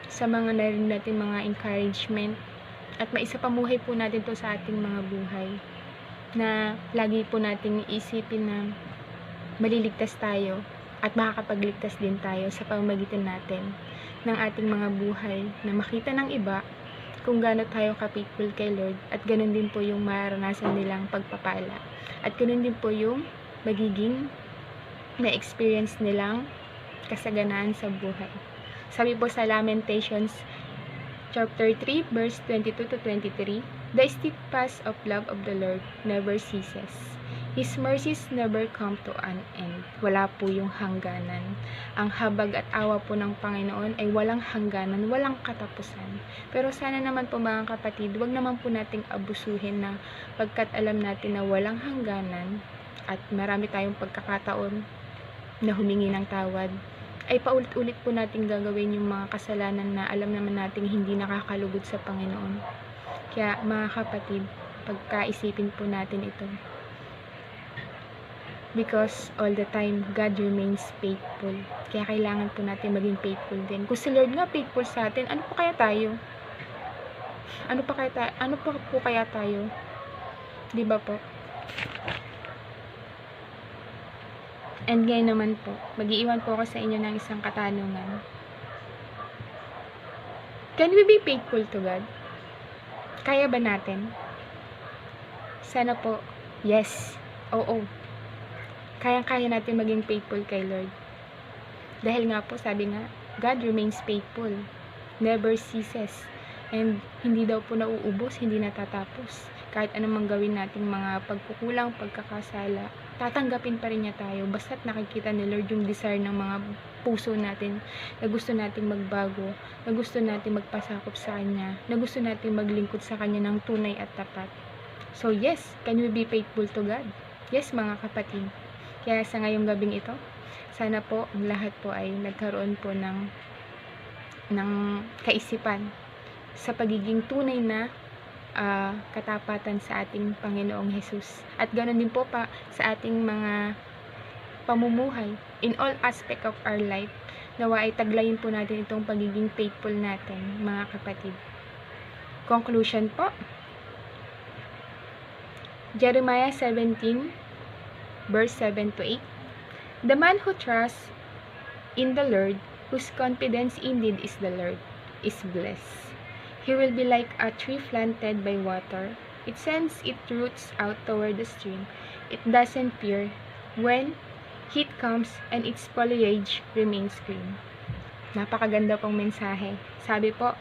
Speaker 4: sa mga narinig natin mga encouragement, at maisapamuhay po natin to sa ating mga buhay, na lagi po nating iisipin na maliligtas tayo at makakapagligtas din tayo sa pamamagitan natin ng ating mga buhay, na makita ng iba kung gaano tayo ka-faithful kay Lord, at ganun din po yung maranasan nilang pagpapala, at ganun din po yung magiging na-experience nilang kasaganaan sa buhay. Sabi po sa Lamentations chapter 3 verse 22 to 23, "The steadfast of love of the Lord never ceases. His mercies never come to an end." Wala po yung hangganan. Ang habag at awa po ng Panginoon ay walang hangganan, walang katapusan. Pero sana naman po mga kapatid, wag naman po nating abusuhin na pagkat alam natin na walang hangganan at marami tayong pagkakataon na humingi ng tawad, ay paulit-ulit po nating gagawin yung mga kasalanan na alam naman nating hindi nakakalugod sa Panginoon. Kaya mga kapatid, pagkaisipin po natin ito. Because all the time, God remains faithful. Kaya kailangan po natin maging faithful din. Kung si Lord nga faithful sa atin, ano pa kaya tayo? Ano pa po kaya tayo? Di ba po? And ngayon naman po, mag-iiwan po ako sa inyo ng isang katanungan. Can we be faithful to God? Kaya ba natin? Sana po, yes. Oo. Kayang-kaya natin maging faithful kay Lord. Dahil nga po, sabi nga, God remains faithful. Never ceases. And hindi daw po nauubos, hindi natatapos. Kahit anumang gawin nating mga pagkukulang, pagkakasala, tatanggapin pa rin niya tayo. Basta't nakikita ni Lord yung desire ng mga puso natin, na gusto nating magbago, na gusto nating magpasakop sa Kanya, na gusto nating maglingkod sa Kanya ng tunay at tapat. So yes, can we be faithful to God? Yes, mga kapatid. Kaya sa ngayong gabing ito, sana po ang lahat po ay nagkaroon po ng kaisipan sa pagiging tunay na katapatan sa ating Panginoong Hesus. At ganoon din po pa sa ating mga pamumuhay in all aspect of our life. Nawa ay taglayin po natin itong pagiging faithful natin, mga kapatid. Conclusion po. Jeremiah 17 verse 7 to 8. The man who trusts in the Lord, whose confidence indeed is the Lord, is blessed. He will be like a tree planted by water. It sends its roots out toward the stream. It doesn't fear when heat comes and its foliage remains green. Napakaganda pong mensahe. Sabi po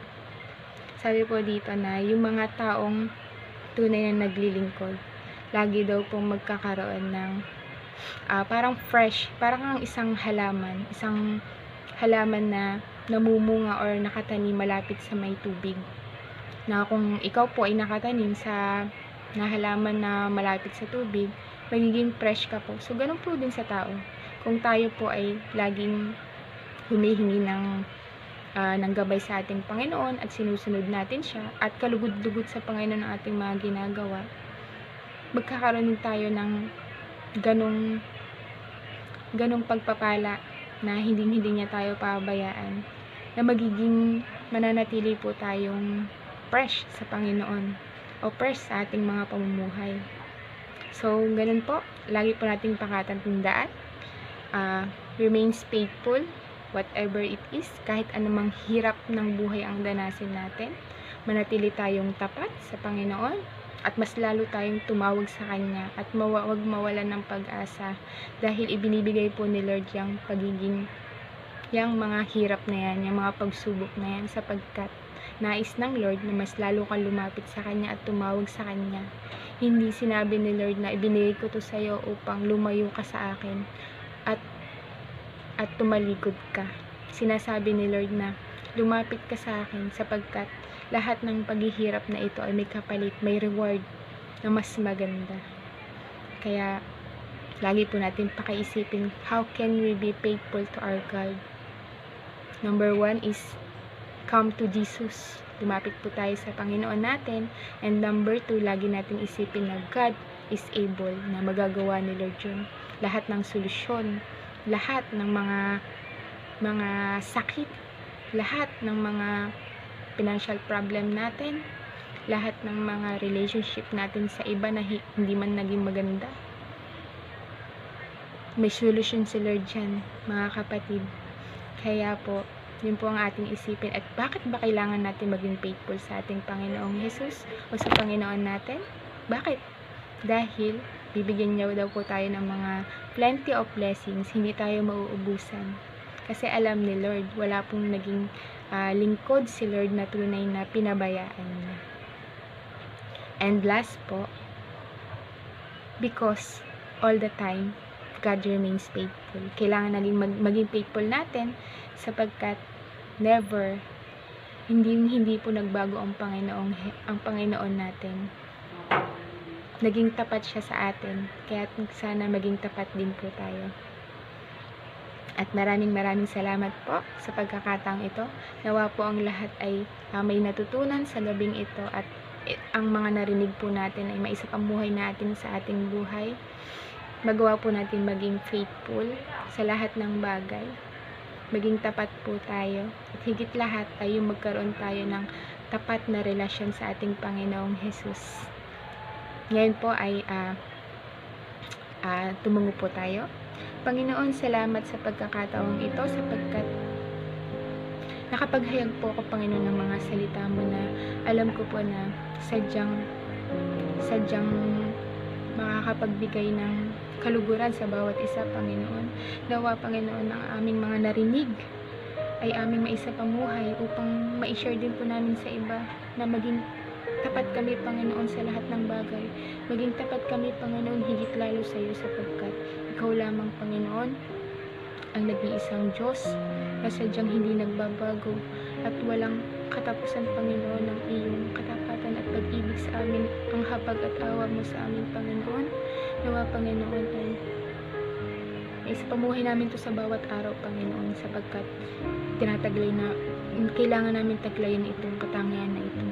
Speaker 4: dito na yung mga taong tunay na naglilingkod, lagi daw pong magkakaroon ng parang fresh, parang ang isang halaman na namumunga or nakatanim malapit sa may tubig. Na kung ikaw po ay nakatanim sa halaman na malapit sa tubig, magiging fresh ka po. So, ganun po din sa tao. Kung tayo po ay laging humihingi ng gabay sa ating Panginoon at sinusunod natin siya at kalugod-lugod sa Panginoon ang ating mga ginagawa, magkakaroon din tayo ng ganong pagpapala na hindi niya tayo pabayaan, na magiging mananatili po tayong fresh sa Panginoon o fresh sa ating mga pamumuhay. So, ganun po. Lagi po nating pakatandaan. Remains faithful, whatever it is, kahit anumang hirap ng buhay ang danasin natin. Manatili tayong tapat sa Panginoon at mas lalo tayong tumawag sa Kanya at wag mawalan ng pag-asa dahil ibinibigay po ni Lord yung mga hirap na yan, yung mga pagsubok na yan, sapagkat nais ng Lord na mas lalo kang lumapit sa Kanya at tumawag sa Kanya. Hindi sinabi ni Lord na ibinigay ko to sa'yo upang lumayo ka sa akin at tumalikod ka. Sinasabi ni Lord na lumapit ka sa akin sapagkat lahat ng paghihirap na ito ay may kapalit, may reward na mas maganda. Kaya lagi po natin pakaisipin, how can we be faithful to our God? Number 1 is come to Jesus. Lumapit po tayo sa Panginoon natin. And number 2, lagi natin isipin na God is able, na magagawa ni Lord yun. Lahat ng solusyon, lahat ng mga sakit, lahat ng mga financial problem natin, lahat ng mga relationship natin sa iba na hindi man naging maganda, may solution si Lord dyan, mga kapatid. Kaya po, yun po ang ating isipin. At bakit ba kailangan natin maging faithful sa ating Panginoong Jesus o sa Panginoon natin? Bakit? Dahil bibigyan niya daw po tayo ng mga plenty of blessings, hindi tayo mauubusan. Kasi alam ni Lord, wala pong naging lingkod si Lord na tunay na pinabayaan niya. And last po, because all the time, God remains faithful. Kailangan maging faithful natin sapagkat never, hindi po nagbago ang Panginoon natin. Naging tapat siya sa atin. Kaya sana maging tapat din po tayo. At maraming salamat po sa pagkakataong ito. Nawa po ang lahat ay may natutunan sa gabing ito at ang mga narinig po natin ay maisapamuhay natin sa ating buhay. Magawa po natin maging faithful sa lahat ng bagay. Maging tapat po tayo. At higit lahat ay magkaroon tayo ng tapat na relasyon sa ating Panginoong Jesus. Ngayon po ay tumungo po tayo. Panginoon, salamat sa pagkakataong ito sapagkat nakapaghayag po ako, Panginoon, ng mga salita mo na alam ko po na sadyang makakapagbigay ng kaluguran sa bawat isa, Panginoon. Nawa, Panginoon, ang aming mga narinig ay aming maisapamuhay upang ma-share din po namin sa iba na maging tapat kami, Panginoon, sa lahat ng bagay. Maging tapat kami, Panginoon, higit lalo sa iyo sapagkat ikaw lamang, Panginoon, ang nag-iisang Diyos na sadyang hindi nagbabago at walang katapusan, Panginoon, ng iyong katapatan at pag-ibig sa amin, ang habag at awa mo sa amin, Panginoon. Nawa, Panginoon, ay isapamuhay namin to sa bawat araw, Panginoon, sapagkat tinataglay na kailangan namin taglayin itong katangian na ito.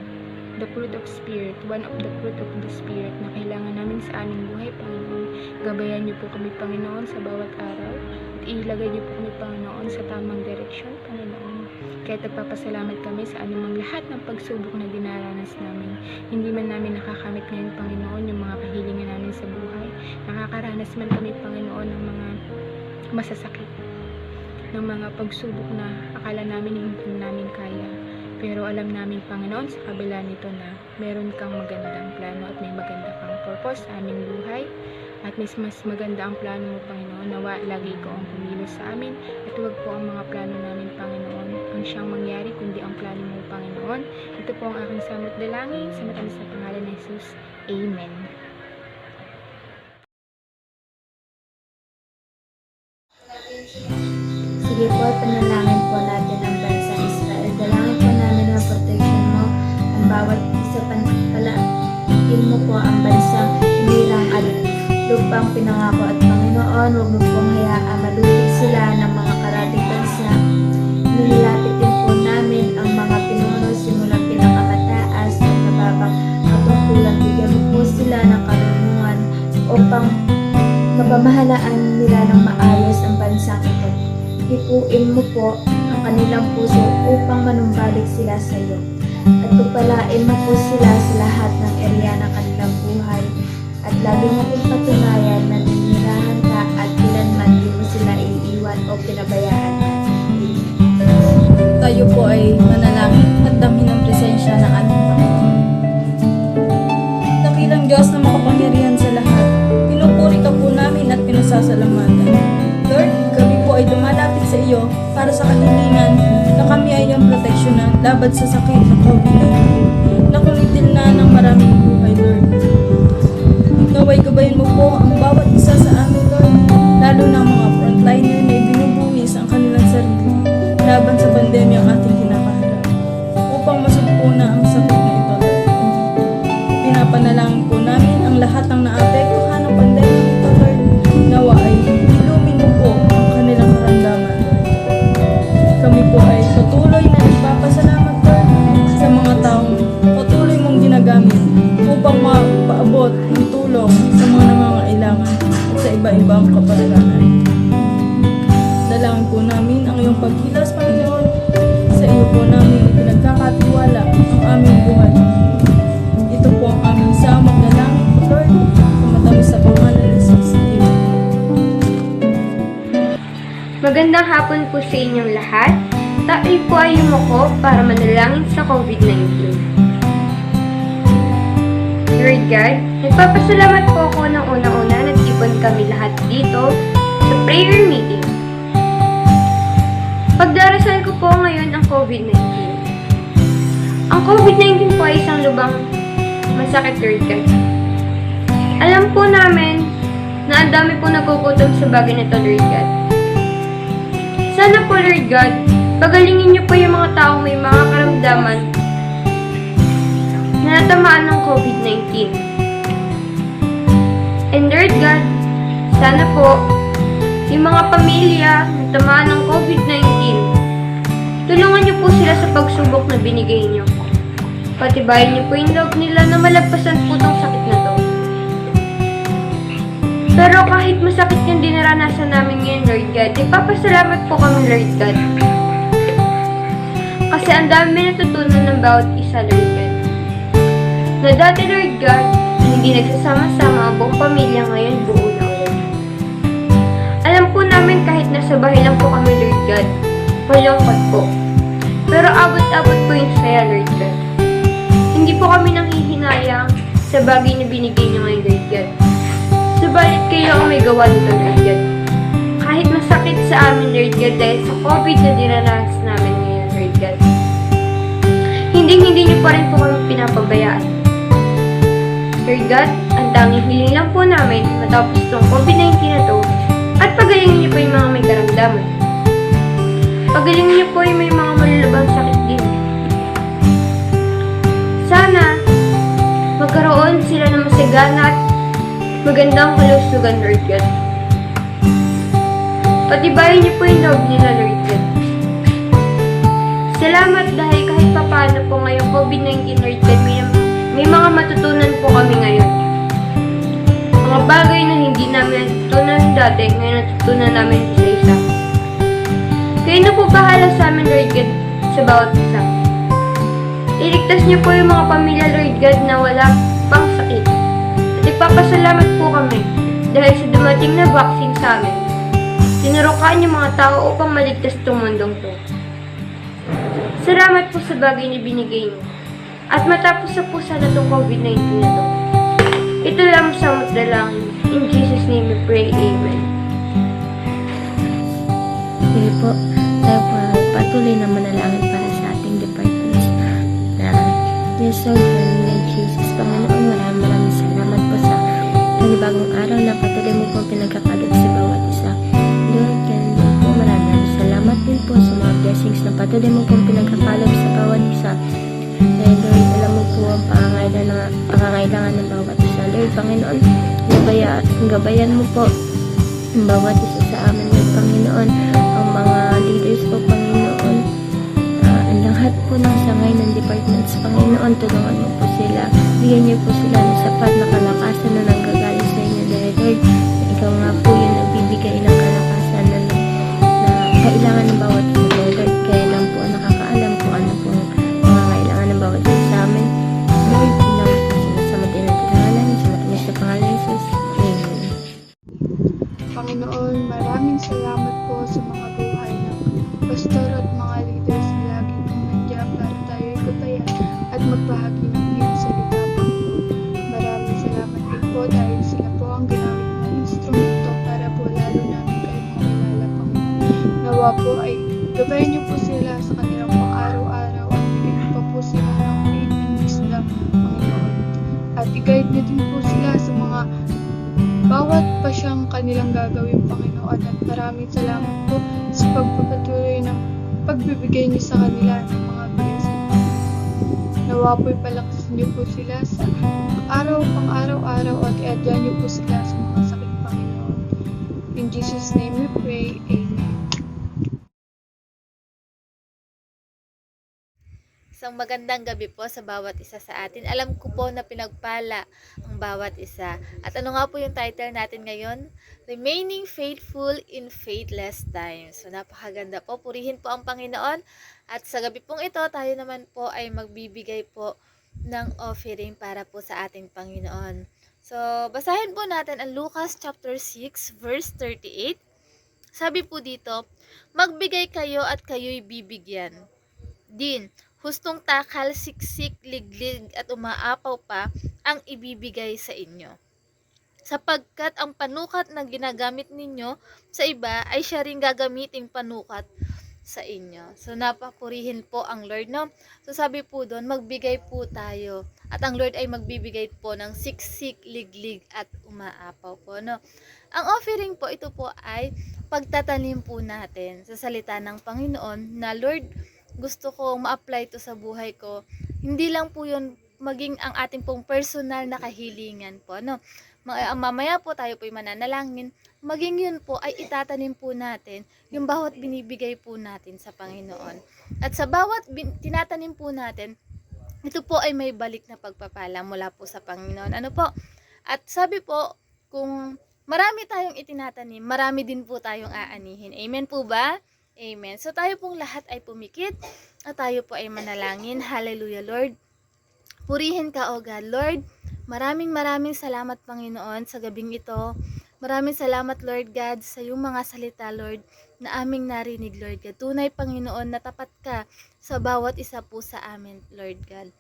Speaker 4: The fruit of Spirit, one of the fruit of the Spirit na kailangan namin sa aming buhay, Panginoon. Gabayan niyo po kami, Panginoon, sa bawat araw. At ilagay niyo po kami, Panginoon, sa tamang direksyon, Panginoon. Kaya nagpapasalamat kami sa anumang lahat ng pagsubok na dinaranas namin. Hindi man namin nakakamit ngayon, Panginoon, yung mga kahilingan namin sa buhay. Nakakaranas man kami, Panginoon, ng mga masasakit, ng mga pagsubok na akala namin hindi namin kaya. Pero alam namin, Panginoon, sa kabila nito na meron kang magandang plano at may maganda kang purpose sa aming buhay. At mas maganda ang plano mo, Panginoon. Nawa, lagi ko ang kumilos sa amin. At huwag po ang mga plano namin, Panginoon, ang siyang mangyari, kundi ang plano mo, Panginoon. Ito po ang aking samot dalangin sa matamis na pangalan ng Jesus. Amen.
Speaker 5: Sige po, panalangin po natin ang bansang Israel. Dalangin po namin ang protection mo, ang bawat isa palagin mo po ang bansang hinirang at lupang pinangako at Panginoon, huwag mo pong hayaan malupit sila ng mga karating bansa. Nilapit din po namin ang mga pinuno simulang pinakamataas at mababang katungkulan. Bigyan mo po sila ng karunungan upang mapamahalaan nila ng maayos ang bansang ito. Hipuin mo po ang kanilang puso upang manumbalik sila sa iyo. At pagpalain mo po sila sa lahat ng area ng kanilang buhay. At lagi mo pong patunayan na ninirahan ka at kailanman di mo sila iiwan o pinabayaan.
Speaker 6: Tayo po ay manalangin at damhin ang presensya ng ating Panginoon. Dakilang Diyos na makapangyarihan sa lahat, pinupuri ka po namin at pinasasalamatan. Lord, kami po ay lumalapit sa iyo para sa kahilingan na kami ay iyong proteksyonan laban sa sakit ng COVID-19 na kumitil na ng maraming buhay, Lord. Naway gabayin mo po ang bawat isa sa amin, Lord, lalo na ang mga frontliner na ibinubuwis ang kanilang sarili laban sa pandemya ang ating kinakaharap upang masugpo na ang sakit na ito, Lord. Pinapanalangin po namin ang lahat ng naapektuhan ng pandemya nito, Lord. Nawa ay ilumin mo po ang kanilang karamdaman, Lord. Kami po ay patuloy na nagpapasalamat, Lord, sa mga taong patuloy mong ginagamit upang mapaabot ng tulong sa mga nangangailangan at sa iba-ibang kapalaran. Dalangin po namin ang iyong pagkilos, Panginoon. Sa iyo po namin ipinagkakatiwala ang aming buhay. Ito po ang aming samot na langit, Lord, sa matamis sa pangalan ni Jesus. Amen.
Speaker 7: Magandang hapon po sa inyong lahat. Tayo po ay yumuko para manalangin sa COVID-19. Lord God, nagpapasalamat po ako ng una-una na nag-ipon kami lahat dito sa prayer meeting. Pagdarasal ko po ngayon ang COVID-19. Ang COVID-19 po ay isang lubang masakit, Lord God. Alam po namin na ang dami po nagkukutob sa bagay na ito, Lord God. Sana po, Lord God, pagalingin niyo po yung mga taong may mga karamdaman na natamaan ng COVID-19. And Lord God, sana po, yung mga pamilya na tamaan ng COVID-19, tulungan niyo po sila sa pagsubok na binigay niyo. Patibayin niyo po yung loob nila na malagpasan po itong sakit na to. Pero kahit masakit yung dinaranasan namin ngayon, Lord God, ipapasalamat po kami, Lord God. Kasi ang dami natutunan ng bawat isa, Lord God. Na dati, Lord God, hindi nagsasama-sama ang buong pamilya, ngayon buo na ulit. Alam po namin kahit nasa bahay lang po kami, Lord God, malungkot po. Pero abot-abot po yung saya, Lord God. Hindi po kami nanghihinayang sa bagay na binigay niyo ngayon, Lord God. Subalit kayo ang may gawa nito, Lord God. Kahit masakit sa amin, Lord God, dahil sa COVID na dinaranas namin ngayon, Lord God. Hindi niyo pa rin po kami pinapabayaan. Lord God, ang tanging hiling lang po namin matapos itong COVID-19 na to at pagalingin niyo po yung mga may karamdaman. Pagalingin niyo po yung may mga malulubang sakit din. Sana magkaroon sila ng masagana at magandang kalusugan, Lord God. Patibayin niyo po yung loob nila, Lord God. Salamat dahil kahit papaano po ngayong COVID-19, Lord God, may mga matutunan po kami ngayon. Mga bagay na hindi namin natutunan dati, ngayon natutunan namin isa-isa. Kayo na po bahala sa amin, Lord God, sa bawat isa. Iligtas niyo po yung mga pamilya, Lord God, na wala pang sakit. At ipapasalamat po kami dahil sa dumating na vaccine sa amin. Tinurukan yung mga tao upang maligtas itong mundong to. Salamat po sa bagay na binigay niyo. At matapos na po sana itong COVID-19 na to. Ito lang sa dalangin. In Jesus' name we pray. Amen.
Speaker 5: Sige po, tayo po ay patuloy na manalangin para sa ating departments. Yes, Lord, Lord Jesus, Panginoon, maraming salamat po sa panibagong araw na patuloy mo po pinagkakalog sa bawat isa. Lord, ganun po, maraming salamat din po sa mga blessings na patuloy mo po pinagkakalog sa bawat isa. Dahil Lord, alam mo po ang pangangailangan ng bawat isa. Lord, Panginoon, gabayan mo po ang bawat isa sa amin, Lord, Panginoon, ang mga leaders po, Panginoon, ang lahat po ng sangay ng departments, Panginoon, tulungan mo po sila. Bigyan niyo po sila ng sapat na kalakasan na nanggagaling sa inyo, dahil Lord, ikaw nga po yung nagbibigay ng kalakasan na kailangan ng bawat isa, Lord. Kaya lang po nakakaalam kung ano po kailangan ng bawat isa sa amin. Lord, pinawag po sila sa matinang tinangalan, sa matinis na pangalan ni Jesus. Amen.
Speaker 3: Panginoon, maraming salamat po sa mga buhay ng pastor at mga leaders na lagi pong nandiyan para tayo ay gabayan at magbahagi ng iyong salita, Panginoon. Maraming salamat din po dahil sila po ang ginamit na instrumento para po lalo namin kayo makilala, Panginoon. Nawa po ay gabayan niyo po sila sa kanilang pang-araw-araw at bigyan niyo pa po sila ng faith and wisdom, Panginoon. At i-guide niyo din po sila sa mga bawat pa siyang kanilang gagawin, Panginoon, at maraming salamat po sa pagpapatuloy ng pagbibigay niyo sa kanila ng mga blessing, Panginoon. Nawa po'y palakasin niyo po sila sa pang-araw-araw at i-adyan niyo po sila sa mga sakit, Panginoon. In Jesus' name we pray. Amen.
Speaker 1: Isang magandang gabi po sa bawat isa sa atin. Alam ko po na pinagpala ang bawat isa. At ano nga po yung title natin ngayon? Remaining Faithful in Faithless Times. So napakaganda po. Purihin po ang Panginoon. At sa gabi pong ito, tayo naman po ay magbibigay po ng offering para po sa ating Panginoon. So basahin po natin ang Lucas chapter 6 verse 38. Sabi po dito, magbigay kayo at kayo'y bibigyan din. Hustong takal, siksik, liglig at umaapaw pa ang ibibigay sa inyo. Sapagkat ang panukat na ginagamit ninyo sa iba ay siya rin gagamiting panukat sa inyo. So napapurihin po ang Lord, no? So sabi po doon, magbigay po tayo. At ang Lord ay magbibigay po ng siksik, liglig at umaapaw po, no? Ang offering po, ito po ay pagtatanim po natin sa salita ng Panginoon na Lord, gusto ko ma-apply to sa buhay ko. Hindi lang po yun maging ang ating pong personal na kahilingan po, no? Mamaya po tayo po'y mananalangin, maging yun po ay itatanim po natin yung bawat binibigay po natin sa Panginoon. At sa bawat tinatanim po natin, ito po ay may balik na pagpapala mula po sa Panginoon. Ano po? At sabi po, kung marami tayong itinatanim, marami din po tayong aanihin. Amen po ba? Amen. So tayo pong lahat ay pumikit at tayo po ay manalangin. Hallelujah, Lord. Purihin ka, O God. Lord, maraming salamat, Panginoon, sa gabing ito. Maraming salamat, Lord God, sa iyong mga salita, Lord, na aming narinig, Lord God. Tunay, Panginoon, na tapat ka sa bawat isa po sa amin, Lord God.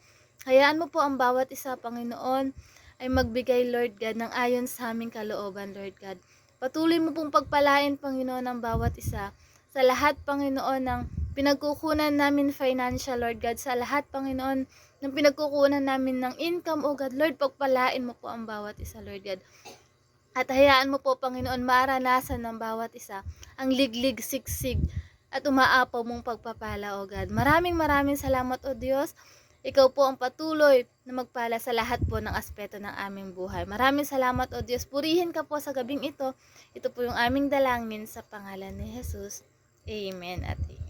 Speaker 1: Hayaan mo po ang bawat isa, Panginoon, ay magbigay, Lord God, ng ayon sa aming kalooban, Lord God. Patuloy mo pong pagpalain, Panginoon, ang bawat isa. Sa lahat, Panginoon, ng pinagkukunan namin financial, Lord God. Sa lahat, Panginoon, ng pinagkukunan namin ng income, O God. Lord, pagpalain mo po ang bawat isa, Lord God. At hayaan mo po, Panginoon, maranasan ng bawat isa ang liglig, siksig, at umaapaw mong pagpapala, O God. Maraming salamat, O Diyos. Ikaw po ang patuloy na magpala sa lahat po ng aspeto ng aming buhay. Maraming salamat, O Diyos. Purihin ka po sa gabing ito. Ito po yung aming dalangin sa pangalan ni Jesus. Amen at amen.